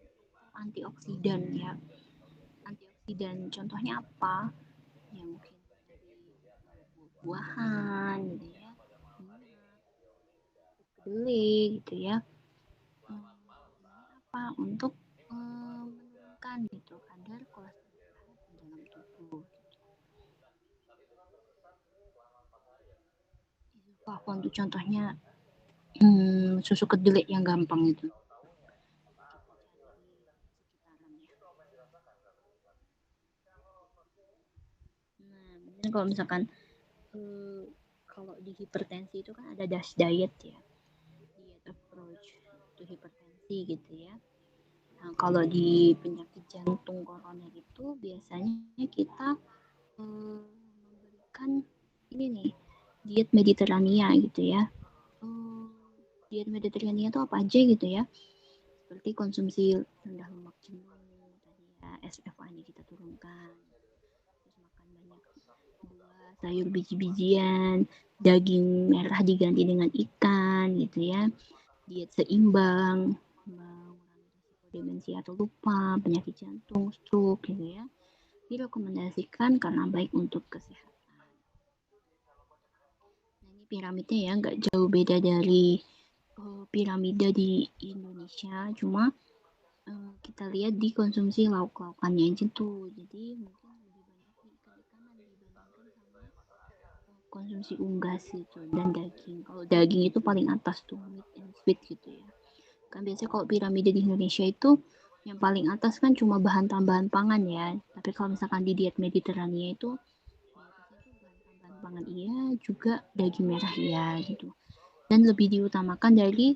antioksidan ya. Antioksidan contohnya apa? Ya mungkin dari buah-buahan gitu ya, kedelai gitu ya. Apa? Untuk menurunkan gitu kadar kolesterol di dalam tubuh. Isoflavon itu contohnya susu kedelai yang gampang itu. Nah, kalau misalkan kalau di hipertensi itu kan ada DASH diet ya, diet approach to hipertensi gitu ya. Nah, kalau di penyakit jantung koroner itu biasanya kita memberikan ini nih, diet Mediterania gitu ya. Diet Mediterania itu apa aja gitu ya? Seperti konsumsi rendah lemak jenuh tadi ya, SFA-nya kita turunkan. Terus makan banyak buah, sayur, biji-bijian, daging merah diganti dengan ikan gitu ya. Diet seimbang, mengurangi risiko demensia atau lupa, penyakit jantung, stroke gitu ya. Direkomendasikan karena baik untuk kesehatan. Nah, ini piramidnya ya, nggak jauh beda dari piramida di Indonesia, cuma kita lihat di konsumsi lauk-laukannya aja tuh. Jadi mungkin lebih banyak di ikan-ikanan dibandingkan sama konsumsi unggas gitu dan daging. Kalau daging itu paling atas tuh, meat and sweet gitu ya. Kan biasanya kalau piramida di Indonesia itu yang paling atas kan cuma bahan tambahan pangan ya. Tapi kalau misalkan di diet Mediterania itu bahan tambahan pangan iya, juga daging merah iya gitu. Dan lebih diutamakan dari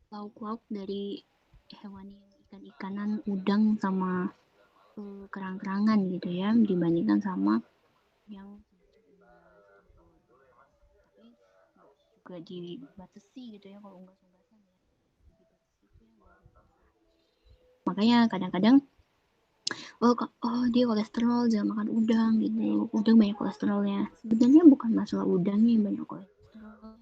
lauk-lauk dari hewani, ikan-ikanan, udang sama kerang-kerangan gitu ya, dibandingkan sama yang tapi juga dibatasi gitu ya, kalau unggas-unggasan ya dibatasi itu ya luar biasa. Makanya kadang-kadang dia kolesterol, jangan makan udang gitu, udang banyak kolesterolnya. Sebenarnya bukan masalah udangnya yang banyak kolesterol,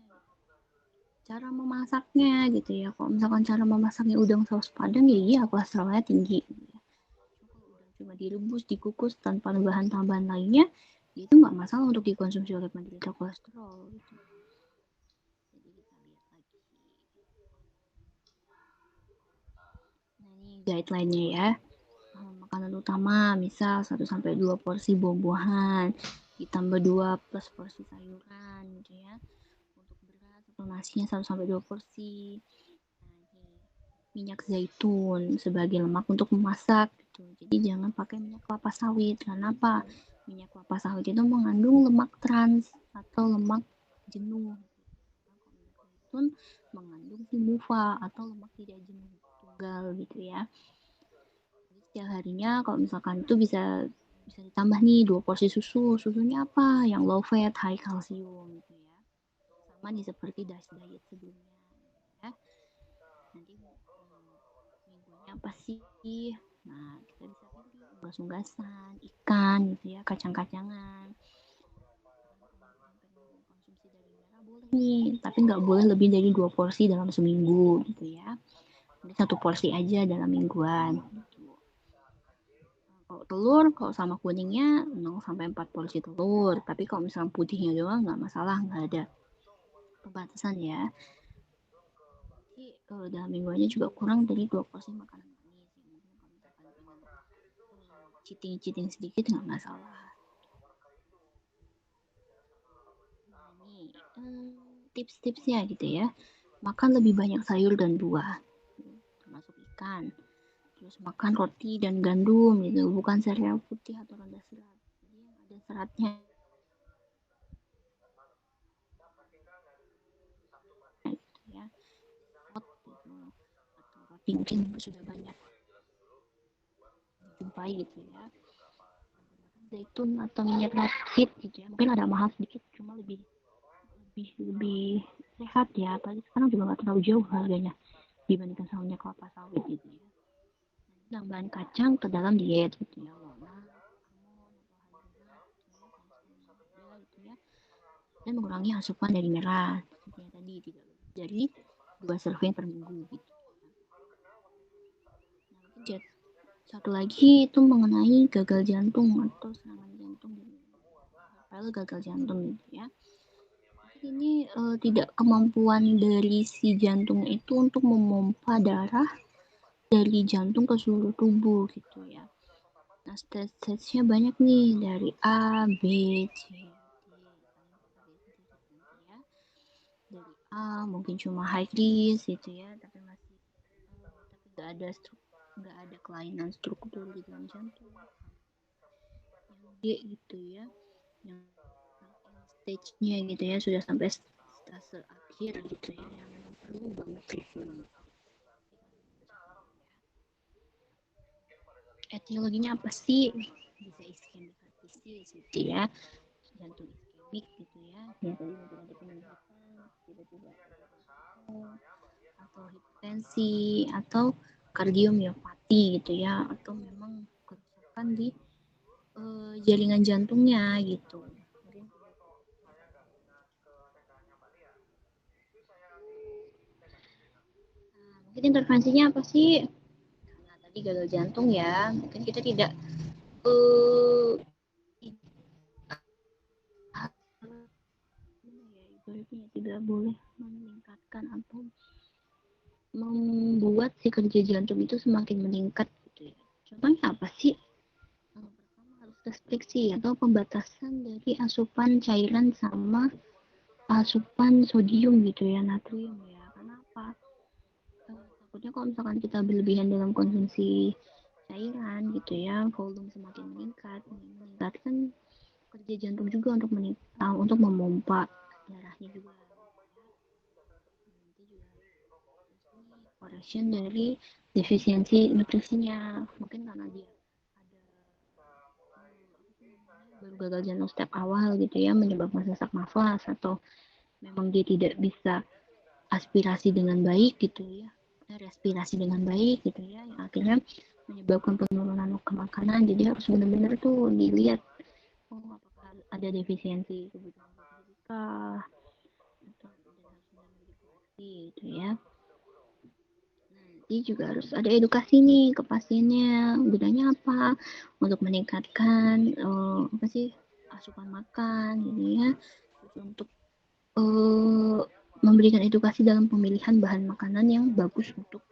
cara memasaknya gitu ya. Kalau misalkan cara memasaknya udang saus padang ya iya kolesterolnya tinggi gitu ya. Kalau udang cuma direbus, dikukus tanpa bahan tambahan lainnya, itu nggak masalah untuk dikonsumsi oleh penderita kolesterol gitu. Jadi kita lihat lagi. Nah ini guideline-nya ya. Makanan utama misal 1-2 porsi buah-buahan, ditambah 2 plus porsi sayuran gitu ya. Untuk beras atau nasinya 1-2 porsi. Minyak zaitun sebagai lemak untuk memasak gitu. Jadi jangan pakai minyak kelapa sawit. Karena apa? Minyak kelapa sawit itu mengandung lemak trans atau lemak jenuh. Zaitun mengandung mufa atau lemak tidak jenuh tunggal gitu ya. Jadi setiap harinya kalau misalkan itu bisa ditambah nih 2 porsi susu. Susunya apa? Yang low fat, high calcium gitu ya. Sama nih seperti DASH diet sebelumnya ya. Nanti minggunya apa sih? Nah, kita bisa pilih unggas-unggasan, ikan gitu ya, kacang-kacangan. Konsumsi daging merah boleh nih, tapi nggak boleh lebih dari 2 porsi dalam seminggu gitu ya. Jadi 1 porsi aja dalam mingguan gitu. Kalau telur, kalau sama kuningnya 0 sampai 4 porsi telur. Tapi kalau misalnya putihnya doang nggak masalah, nggak ada pembatasan ya. Jadi dalam mingguannya juga kurang dari 2 porsi makanan manis. Mungkin kalau misalkan pengen cheating sedikit nggak masalah. Nah, ini tips-tipsnya gitu ya. Makan lebih banyak sayur dan buah, termasuk ikan. Terus makan roti dan gandum gitu, bukan sereal putih atau rendah serat. Jadi yang ada seratnya gitu ya. Hot gitu. Atau roti mungkin sudah banyak dijumpai gitu ya. Zaitun atau minyak rapeseed gitu ya. Mungkin ada mahal sedikit, cuma lebih sehat ya. Apalagi sekarang juga nggak terlalu jauh harganya dibandingkan sama minyak kelapa sawit gitu ya. Tambahan kacang ke dalam diet gitu ya. Gitu ya. Dan mengurangi asupan dari merah seperti yang tadi, tidak lebih dari 2 serving per minggu gitu. Nah, mungkin satu lagi itu mengenai gagal jantung atau serangan jantung, gagal jantung gitu ya. Ini tidak kemampuan dari si jantung itu untuk memompa darah dari jantung ke seluruh tubuh gitu ya. Nah, stage-nya banyak nih, dari A, B, C, D. Ya. Dari A mungkin cuma high risk gitu ya, tapi nggak ada nggak ada kelainan struktur di dalam jantung. Yang D gitu ya, yang stage-nya gitu ya, sudah sampai stase akhir gitu ya, yang perlu banget treatment. Etiologinya apa sih? Bisa iskemik heart disease gitu ya, jantung iskemik gitu ya, yang tadi mungkin ada penumpukan tiba-tiba atau hipertensi atau kardiomiopati gitu ya, atau memang kerusakan di jaringan jantungnya gitu. Mungkin intervensinya apa sih? Karena tadi gagal jantung ya, mungkin kita tidak tidak boleh meningkatkan atau membuat si kerja jantung itu semakin meningkat gitu ya. Contohnya apa sih? Yang pertama harus restriksi atau pembatasan dari asupan cairan sama asupan sodium gitu ya, natrium ya. Kenapa? Takutnya kalau misalkan kita berlebihan dalam konsumsi cairan gitu ya, volume semakin meningkatkan kerja jantung juga untuk memompa darahnya juga. Nanti juga correction dari defisiensi nutrisinya, mungkin karena dia ada baru gagal jantung step awal gitu ya, menyebabkan sesak nafas, atau memang dia tidak bisa aspirasi dengan baik gitu ya, respirasi dengan baik gitu ya, yang akhirnya menyebabkan penurunan ke makanan. Jadi harus benar-benar tuh dilihat, apakah ada defisiensi kebutuhan kah, atau gitu ya. Nanti juga harus ada edukasi nih ke pasiennya, gunanya apa, untuk meningkatkan apa sih, asupan makan gitu ya, terus untuk memberikan edukasi dalam pemilihan bahan makanan yang bagus untuk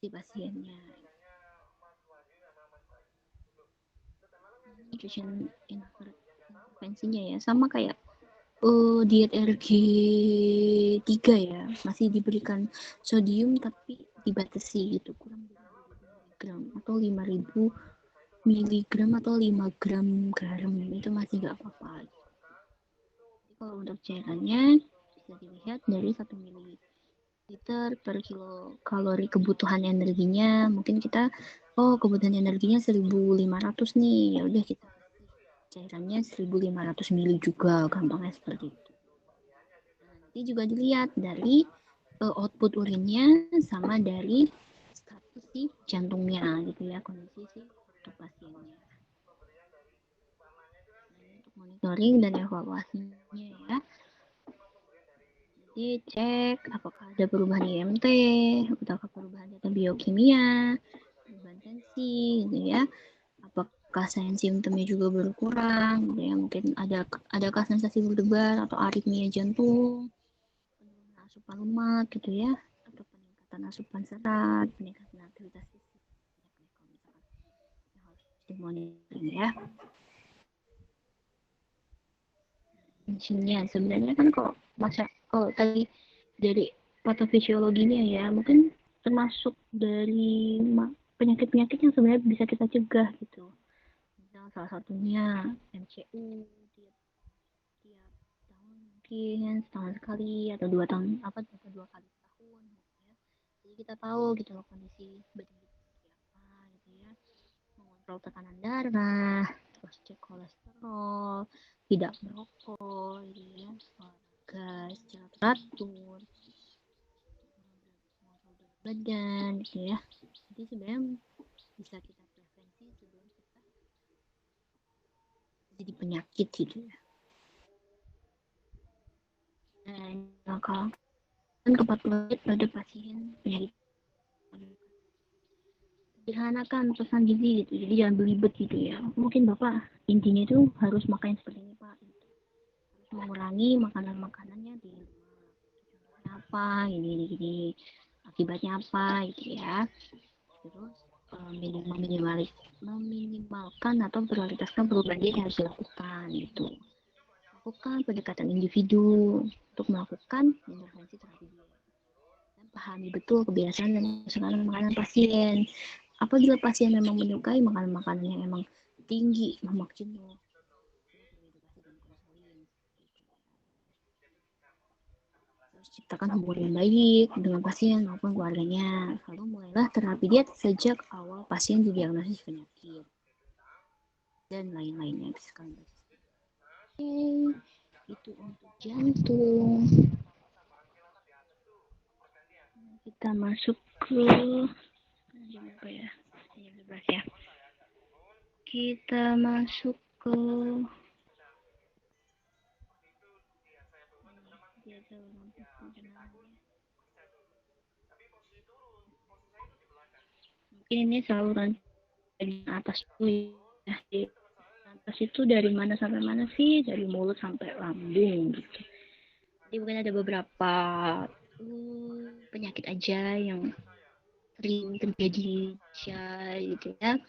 si pasiennya. Nutrition intervensinya ya, sama kayak diet RG3 ya, masih diberikan sodium tapi dibatasi gitu, kurang dari 5.000 gram atau 5.000 miligram atau 5 gram garam, itu masih nggak apa-apa. Jadi kalau untuk cairannya bisa dilihat dari 1 mililiter per kilo kalori kebutuhan energinya. Mungkin kita kebutuhan energinya 1.500 nih, ya udah kita cairannya 1.500 ml juga, gampangnya seperti itu. Nanti juga dilihat dari output urinnya sama dari itu si jantungnya gitu ya, kondisi si jantung pasiennya. Nah, untuk monitoring dan evaluasinya ya. Jadi cek apakah ada perubahan IMT, apakah perubahan data biokimia, perubahan tensi gitu ya. Apakah simptomnya juga berkurang gitu ya. Mungkin adakah sensasi berdebar atau aritmia jantung, penurunan asupan lemak gitu ya, atau peningkatan asupan serat, peningkatan aktivitas fisik. Kalau misalkan yang harus dimonitoring ya. Tensinya sebenarnya kan kalau tadi dari patofisiologinya ya, mungkin termasuk dari penyakit-penyakit yang sebenarnya bisa kita cegah gitu. Misal salah satunya MCU tiap tahun mungkin setahun sekali atau 2 tahun atau 2 kali setahun gitu ya. Jadi kita tahu gitu loh kondisi badan kita seperti apa gitu ya. Mengontrol tekanan darah, terus cek kolesterol, tidak merokok gitu ya, olahraga secara teratur, mengontrol berat badan gitu ya. Jadi sebenarnya bisa kita prevensi sebelum kita jadi penyakit gitu ya. Dan bakal kepatuhan pada pasien penyakit sederhanakan pesan gizi gitu, jadi jangan belibet gitu ya. Mungkin bapak intinya itu harus makan seperti ini pak, gitu. Harus mengurangi makanan-makanannya di rumah, contohnya apa gini akibatnya apa gitu ya. Terus meminimalkan atau prioritaskan perubahan diet yang harus dilakukan gitu. Lakukan pendekatan individu untuk melakukan intervensi terapi diet dan pahami betul kebiasaan dan kesukaan makanan pasien. Apabila pasien memang menyukai makanan-makanan yang emang tinggi lemak jenuh, terus ciptakan hubungan yang baik dengan pasien maupun keluarganya. Lalu mulailah terapi diet sejak awal pasien didiagnosis penyakit dan lain-lainnya. Oke, itu untuk jantung. Kita masuk ke apa ya? Ya. Kita masuk ke mungkin ini saluran dari atas dulu ya. Di atas itu dari mana sampai mana sih? Dari mulut sampai lambung gitu. Jadi mungkin ada beberapa penyakit aja yang sering terjadi gitu ya.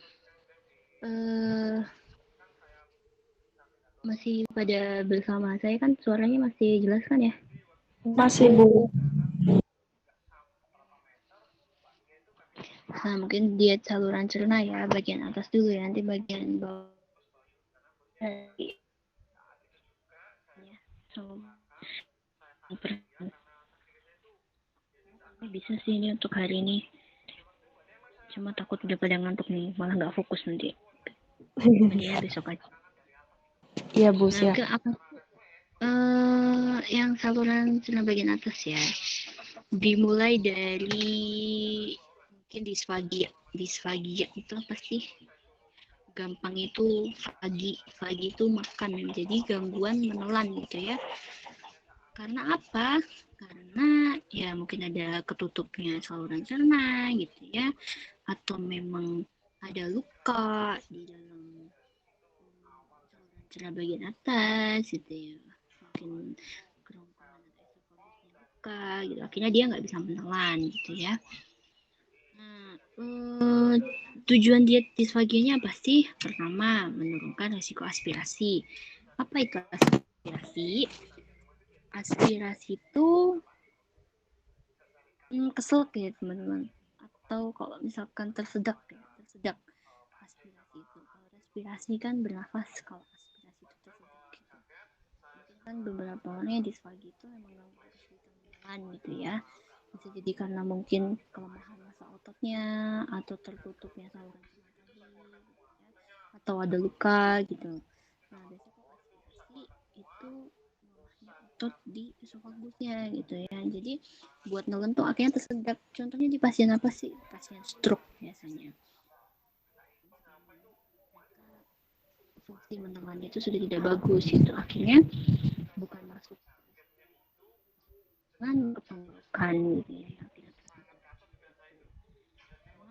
Masih pada bersama saya kan, suaranya masih jelas kan ya? Masih Bu. Nah mungkin diet saluran cerna ya, bagian atas dulu ya, nanti bagian bawah ya. So, bisa sih ini untuk hari ini, cuma takut udah pada ngantuk nih, malah nggak fokus nanti. Ya besok aja. Iya Bu, siap. Nah, aku yang saluran cerna bagian atas ya, dimulai dari mungkin disfagia itu apa sih? Gampang itu fagi itu makan, jadi gangguan menelan gitu ya. Karena apa? Karena ya mungkin ada ketutupnya saluran cerna gitu ya, atau memang ada luka di dalam saluran cerna bagian atas gitu ya, mungkin kerongkongan atau esophagus luka gitu, akhirnya dia nggak bisa menelan gitu ya. Nah, tujuan diet disfagianya apa sih? Pertama, menurunkan risiko aspirasi. Apa itu aspirasi? Aspirasi itu keselak ya teman-teman. Atau kalau misalkan tersedak aspirasi itu. Kalau respirasi kan bernafas, kalau aspirasi itu tersedak gitu. Mungkin kan beberapa orang yang disfagi itu memang gangguan kesulitan gitu ya. Bisa jadi karena mungkin kelemahan massa ototnya atau tertutupnya saluran cerna tadi gitu ya, atau ada luka gitu. Nah biasanya kalau aspirasi itu melemahnya ngotot di esofagusnya gitu ya. Jadi buat nelen tuh akhirnya tersendat. Contohnya di pasien apa sih? Pasien stroke biasanya. Fungsi menelan itu sudah tidak bagus itu, akhirnya bukan masuk ke tenggorokan gitu ya.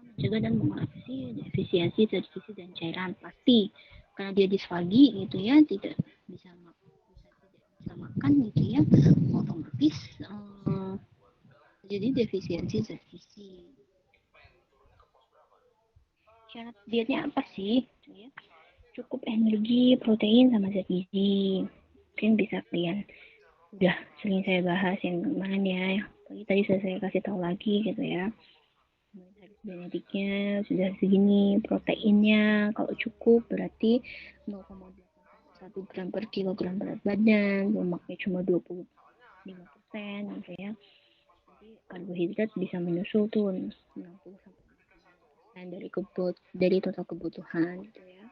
Mencegah dan mengoreksi defisiensi zat gizi dan cairan pasti karena dia disfagi gitu ya, tidak bisa makan gitu ya, otomatis jadi defisiensi zat gizi. Syarat dietnya apa sih? Cukup energi, protein, sama zat gizi. Mungkin bisa kalian udah sering saya bahas yang kemarin ya. Tadi saya kasih tahu lagi gitu ya. Genetiknya sudah segini, proteinnya kalau cukup berarti 0,1 gram per kilogram berat badan, lemaknya cuma 25% gitu ya. Jadi karbohidrat bisa menyusul tuh 60% dari total kebutuhan gitu ya.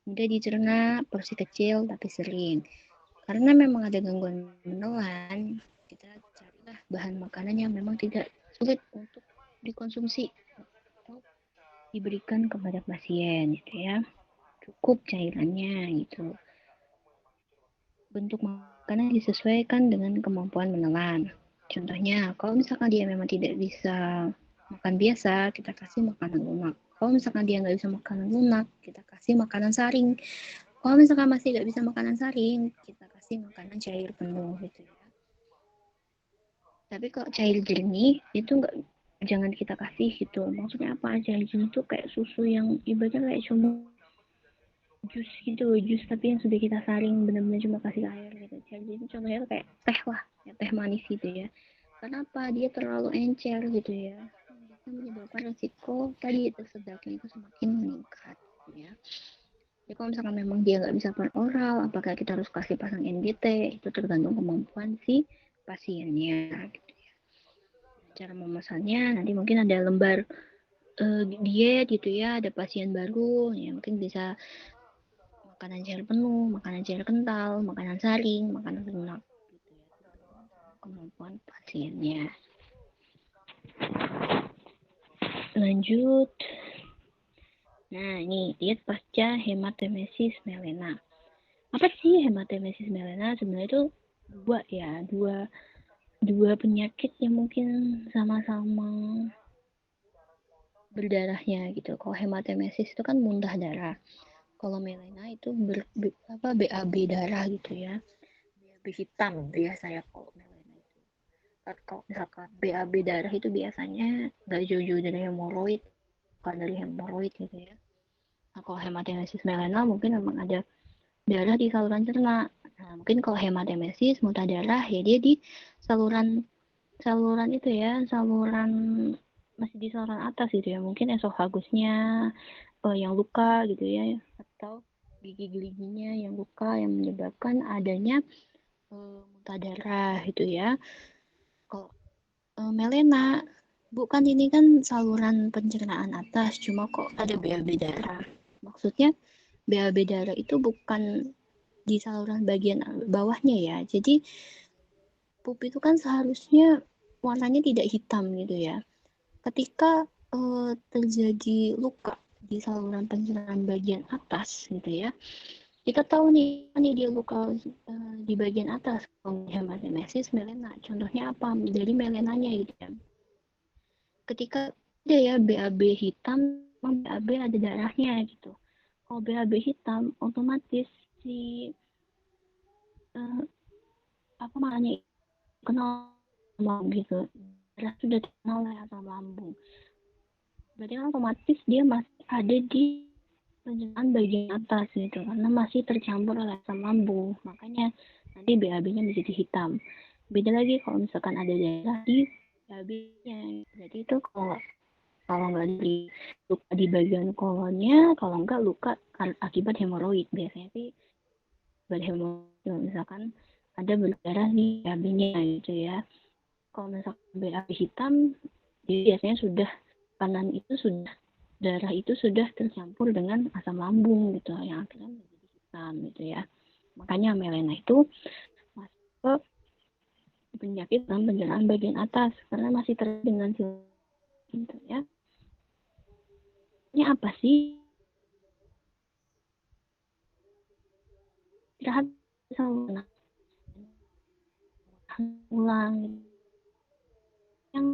Mudah dicerna, porsi kecil tapi sering. Karena memang ada gangguan menelan, kita carilah bahan makanan yang memang tidak sulit untuk dikonsumsi atau diberikan kepada pasien gitu ya. Cukup cairannya gitu. Bentuk makanan disesuaikan dengan kemampuan menelan. Contohnya, kalau misalkan dia memang tidak bisa makan biasa, kita kasih makanan lunak. Kalau misalkan dia nggak bisa makanan lunak, kita kasih makanan saring. Kalau misalkan masih nggak bisa makanan saring, kita kasih makanan cair penuh gitu ya. Tapi kalau cair jernih itu jangan kita kasih gitu. Maksudnya apa? Cair jernih itu kayak susu yang ibaratnya kayak cuma jus gitu, jus tapi yang sudah kita saring benar-benar cuma kasih air gitu. Jadi contohnya kayak teh lah, ya, teh manis gitu ya. Kenapa dia terlalu encer gitu ya? Bisa menyebabkan resiko tadi tersedaknya itu semakin meningkat gitu ya. Jadi kalau misalkan memang dia nggak bisa per oral, apakah kita harus kasih pasang NGT? Itu tergantung kemampuan si pasiennya. Gitu ya. Cara memesannya nanti mungkin ada lembar diet gitu ya, ada pasien baru, ya mungkin bisa makanan cair penuh, makanan cair kental, makanan saring, makanan lunak gitu ya. Kemampuan pasiennya. Lanjut. Nah, ini diet pasca hematemesis melena. Apa sih hematemesis melena? Sebenarnya itu dua penyakit yang mungkin sama-sama berdarahnya gitu. Kalau hematemesis itu kan muntah darah. Kalau melena itu BAB darah gitu ya. BAB hitam biasanya kalau melena itu. Kalau misalkan BAB darah itu biasanya nggak jauh-jauh dari hemoroid, bukan dari hemoroid gitu ya. Nah, kalau hematemesis melena mungkin memang ada darah di saluran cerna. Nah, mungkin kalau hematemesis muntah darah ya dia di saluran itu ya, masih di saluran atas gitu ya, mungkin esofagusnya yang luka gitu ya, atau gigi-giginya yang luka yang menyebabkan adanya muntah darah gitu ya. Kalau melena bukan, ini kan saluran pencernaan atas, cuma kok ada BAB darah. Maksudnya BAB darah itu bukan di saluran bagian bawahnya ya. Jadi pup itu kan seharusnya warnanya tidak hitam gitu ya. Ketika terjadi luka di saluran pencernaan bagian atas gitu ya, kita tahu nih dia luka di bagian atas. Hematemesis melena, contohnya apa? Dari melenanya gitu ya. Ketika ada ya BAB hitam, BAB ada darahnya gitu. Kalau BAB hitam, otomatis si makanya kenal gitu, darah sudah terkenal oleh asam lambung. Berarti kan otomatis dia masih ada di pencernaan bagian atas gitu, karena masih tercampur oleh asam lambung, makanya nanti BAB-nya menjadi hitam. Beda lagi kalau misalkan ada darah di BAB-nya, berarti itu kalau nggak di luka di bagian kolonnya, kalau nggak luka akibat hemoroid. Biasanya sih akibat hemoroid, misalkan ada berdarah di BAB-nya gitu ya. Kalau misalkan BAB hitam, jadi biasanya sudah kanan itu sudah darah itu sudah tercampur dengan asam lambung gitu, yang akhirnya menjadi hitam gitu ya. Makanya melena itu ke penyakit dalam pencernaan bagian atas karena masih terkait dengan gitu ya. Ini apa sih? Istirahat sama ulang yang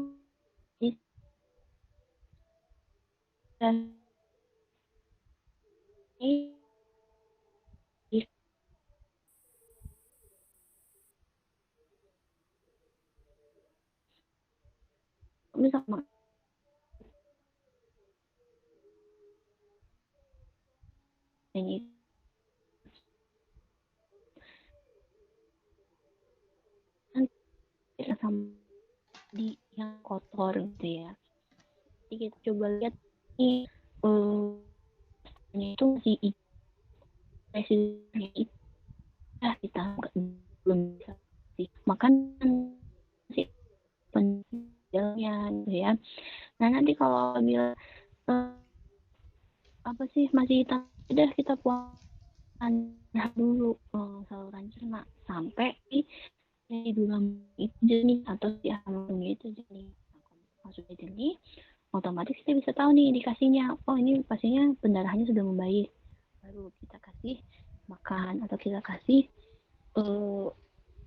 dan ini misalnya ini kan sama di yang kotor gitu ya. Jadi kita coba lihat ini itu masih presidennya itu ya kita belum bisa sih makan sih penjelnya gitu ya. Nah nanti kalau bila apa sih masih hitam udah kita puaskan dulu saluran cerna sampai di dalam itu jernih atau di lambungnya itu jernih. Kalau sudah jernih otomatis kita bisa tahu nih indikasinya, oh ini pastinya pendarahannya sudah membaik, baru kita kasih makan atau kita kasih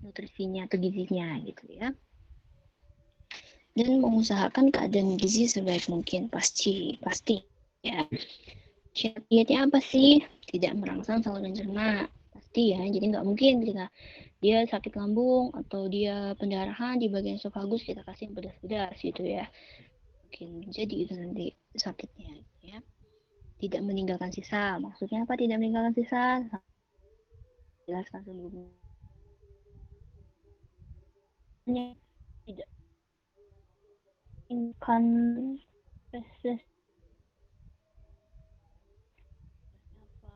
nutrisinya atau gizinya gitu ya. Dan mengusahakan keadaan gizi sebaik mungkin pasti ya. Syaratnya apa sih? Tidak merangsang saluran cerna pasti ya. Jadi nggak mungkin ketika dia sakit lambung atau dia pendarahan di bagian esofagus kita kasih yang pedas-pedas gitu ya. Mungkin jadi itu nanti sakitnya ya. Tidak meninggalkan sisa. Maksudnya apa tidak meninggalkan sisa? Jelaskan sebelumnya. Tidak meninggalkan spesies apa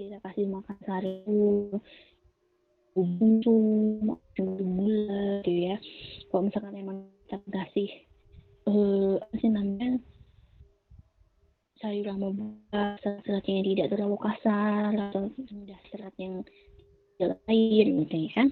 yang kita kasih makan sehari buntu macam gula gitu ya. Kalau misalkan emang kita kasih apa sih namanya sayur sama buah serat yang tidak terlalu kasar atau rendah serat yang tidak air gitu ya kan.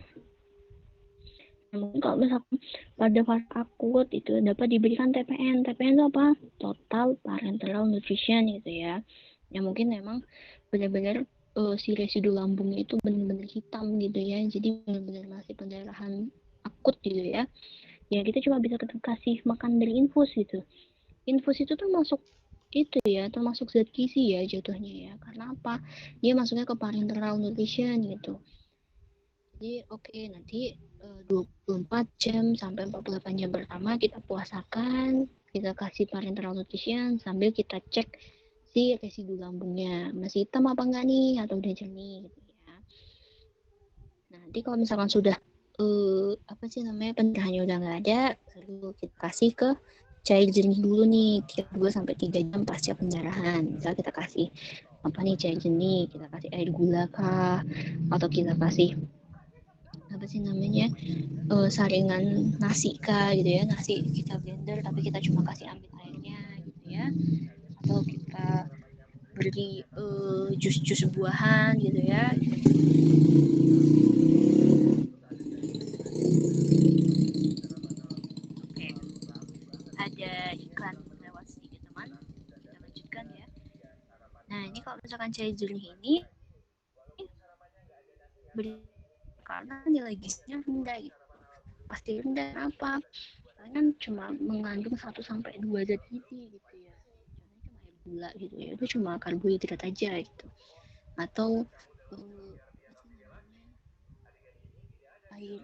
Namun kalau misalkan pada fase akut itu dapat diberikan TPN. TPN itu apa? Total Parenteral Nutrition gitu ya. Ya mungkin memang benar-benar si residu lambungnya itu benar-benar hitam gitu ya. Jadi benar-benar masih pendarahan akut gitu ya. Ya kita cuma bisa kasih makan dari infus gitu. Infus itu tuh masuk itu ya, termasuk zat gizi ya jatuhnya ya. Karena apa? Dia masuknya ke parenteral nutrition gitu. Jadi nanti 24 jam sampai 48 jam pertama kita puasakan, kita kasih parenteral nutrition sambil kita cek si residu lambungnya masih hitam apa enggak nih atau udah jernih gitu ya. Nah, nanti kalau misalkan sudah apa sih namanya pendarahannya udah nggak ada, lalu kita kasih ke cair jernih dulu nih 2 sampai 3 jam pasca pendarahan. Misal kita kasih apa nih cair jernih, kita kasih air gula kah atau kita kasih apa sih namanya saringan nasi kah gitu ya, nasi kita blender tapi kita cuma kasih ambil airnya gitu ya, atau kita beri jus buahan gitu ya. Oke, ada iklan lewat sedikit teman, kita lanjutkan ya. Nah ini kalau misalkan cair jernih ini beri karena nilai gizinya rendah gitu. Pasti rendah apa? Karena kan cuma mengandung 1 sampai 2 zat gizi gitu ya. Contohnya cuma air gula gitu ya. Itu cuma karbohidrat aja gitu. Atau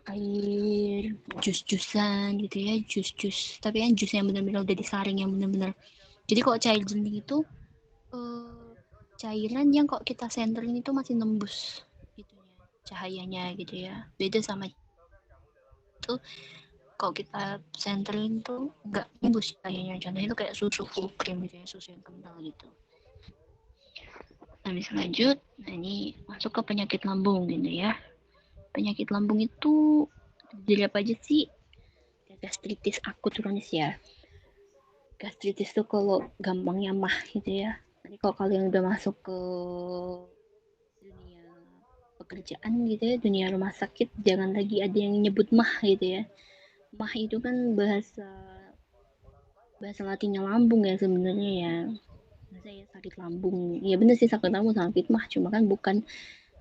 air jus-jusan gitu ya, jus-jus. Tapi kan jus yang benar-benar udah disaring yang benar-benar. Jadi kalau cair jernih itu cairan yang kok kita senterin itu masih nembus gitu ya, cahayanya gitu ya. Beda sama itu kalau kita senterin tuh nggak nembus cahayanya. Contohnya itu kayak susu full cream gitu ya, susu yang kental gitu. Nah, bisa lanjut. Nah, ini masuk ke penyakit lambung gitu ya. Penyakit lambung itu jadi apa aja sih? Gastritis akut kronis ya. Gastritis tuh kalau gampangnya mah gitu ya. Nanti kalau kalian udah masuk ke dunia pekerjaan gitu ya, dunia rumah sakit, jangan lagi ada yang nyebut mah gitu ya. Mah itu kan bahasa latinnya lambung ya sebenarnya ya. Saya sakit lambung. Ya bener sih sakit lambung sakit mah, cuma kan bukan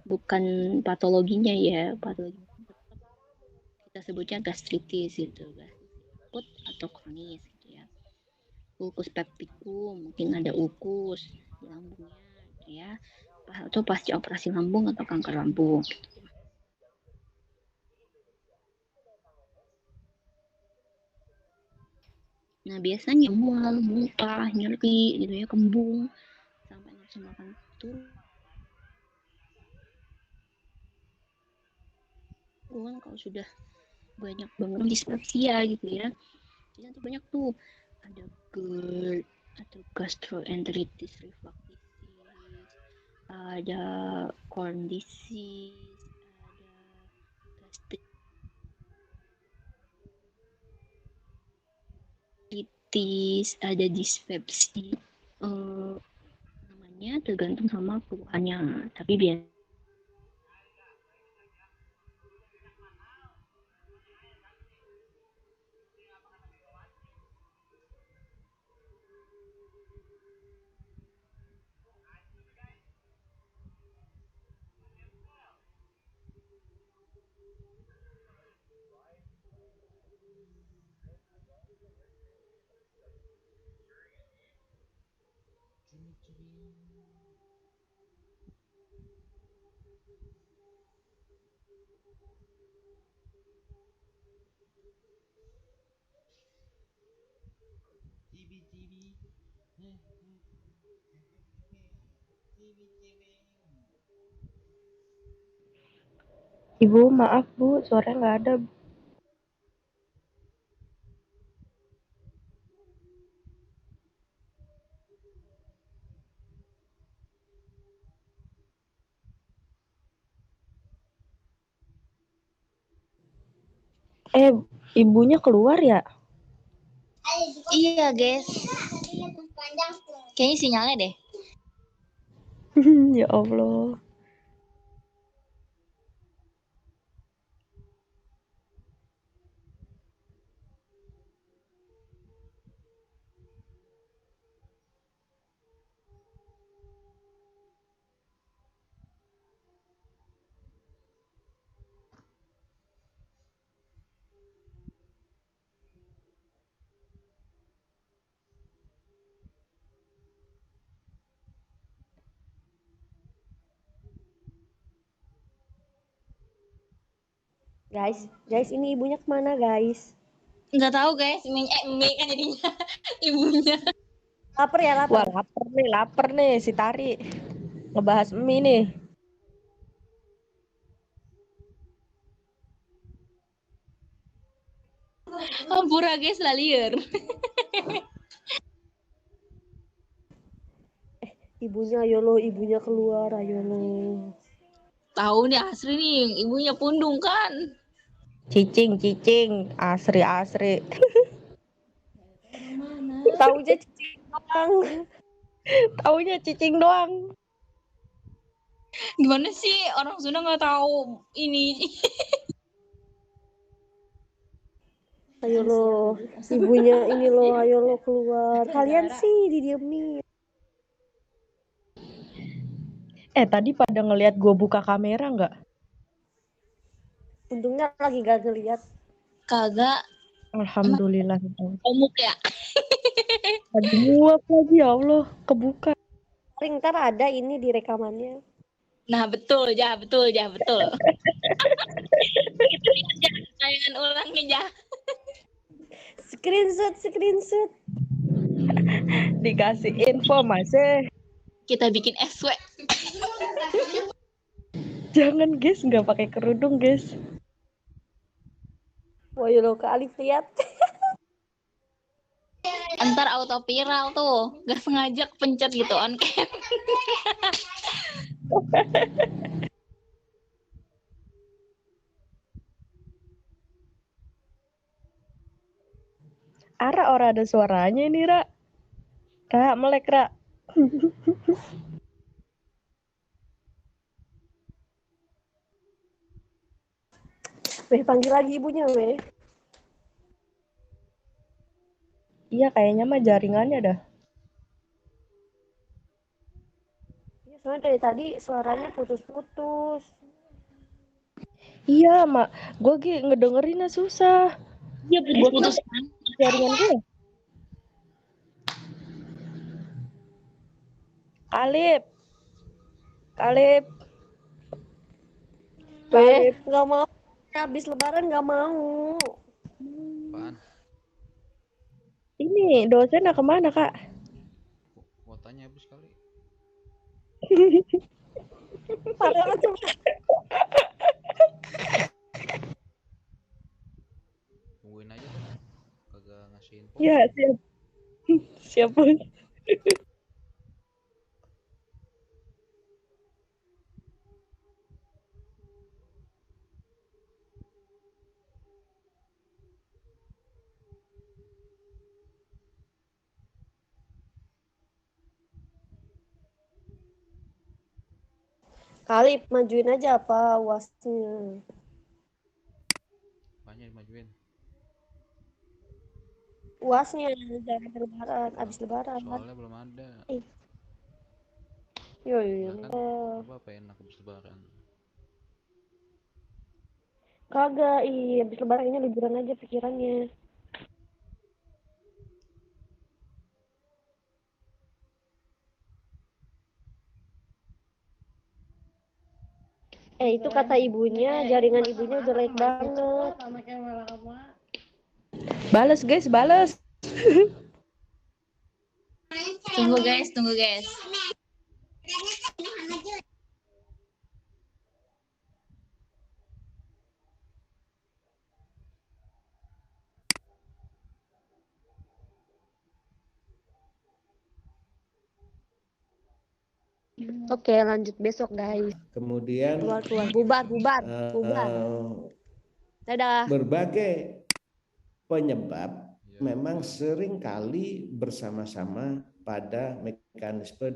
bukan patologinya ya. Patologinya kita sebutnya gastritis gitu, akut atau kronis gitu ya. Ulkus pepticum, mungkin ada ulkus di lambungnya gitu ya. Atau pasca operasi lambung atau kanker lambung gitu. Nah biasanya mual, muntah, nyeri gitu ya, kembung sampai nafsu makan turun kalau sudah banyak banget dispepsia gitu ya. Jadi nanti banyak tuh ada GERD atau gastroenteritis reflux disease, ada Crohn disease, ada gastritis, ada dispepsia. Namanya tergantung sama keluhannya, tapi biasanya Ibu, maaf Bu, suara nggak ada. Ibunya keluar ya? Iya, guys. Kayaknya sinyalnya deh. Ya Allah. Guys, ini ibunya kemana guys? Nggak tahu, guys. Mie kan jadinya ibunya. Lapar ya, lapar. Wah, lapar nih si Tari. Ngebahas mie nih. Hampura, guys, lah liar. Ibunya, ayo lo, ibunya keluar, ayo lo. Tahu nih Asri nih, ibunya pundung kan. Cicing, asri. Taunya cicing doang. Taunya cicing doang. Gimana sih orang Sunda nggak tahu ini? Ayo lo, ibunya ini lo, ayo lo keluar. Kalian sih didiemin. Tadi pada ngelihat gue buka kamera nggak? Untungnya lagi gak ngeliat. Kagak. Alhamdulillah. Omuk ya. Aduh, muak lagi ya Allah, kebuka. Ntar ada ini di rekamannya. Nah betul. Kita lihat ya tayangan ulangnya ya. Screenshot. Dikasih info masih. Kita bikin SW. Jangan guys, nggak pakai kerudung guys. Wah, lo ke Alif lihat. Ntar auto viral tuh, gak sengaja pencet gitu on cam. Ara ora ada suaranya ini Ra. Ra melek Ra. panggil lagi ibunya, Weh. Iya, kayaknya mah jaringannya dah. Ya, soalnya dari tadi suaranya putus-putus. Iya, Mak. Gue ngedengerinnya susah. Iya, putus-putus kan. Jaringan gue. Kalip. Weh, nggak mau. Habis lebaran nggak mau. Apaan? Ini dosennya kemana, Kak? Kuotanya habis kali. Padahal cuma Tungguin aja tuh. Kagak ngasih info. Ya, siap. Siap, Bos. kali majuin aja apa UASnya. Banyak dimajuin. UASnya jangan lebaran, habis lebaran. Soalnya belum ada. Yo, Lah kan apa enak habis lebaran. Kagak, iya habis lebaran ini liburan aja pikirannya. Itu kata ibunya, jaringan ibunya jelek banget. Bales, guys, bales. Tunggu guys, tunggu guys. Oke, lanjut besok guys. Kemudian Bubar. Dadah. berbagai penyebab Ya, memang seringkali bersama-sama pada mekanisme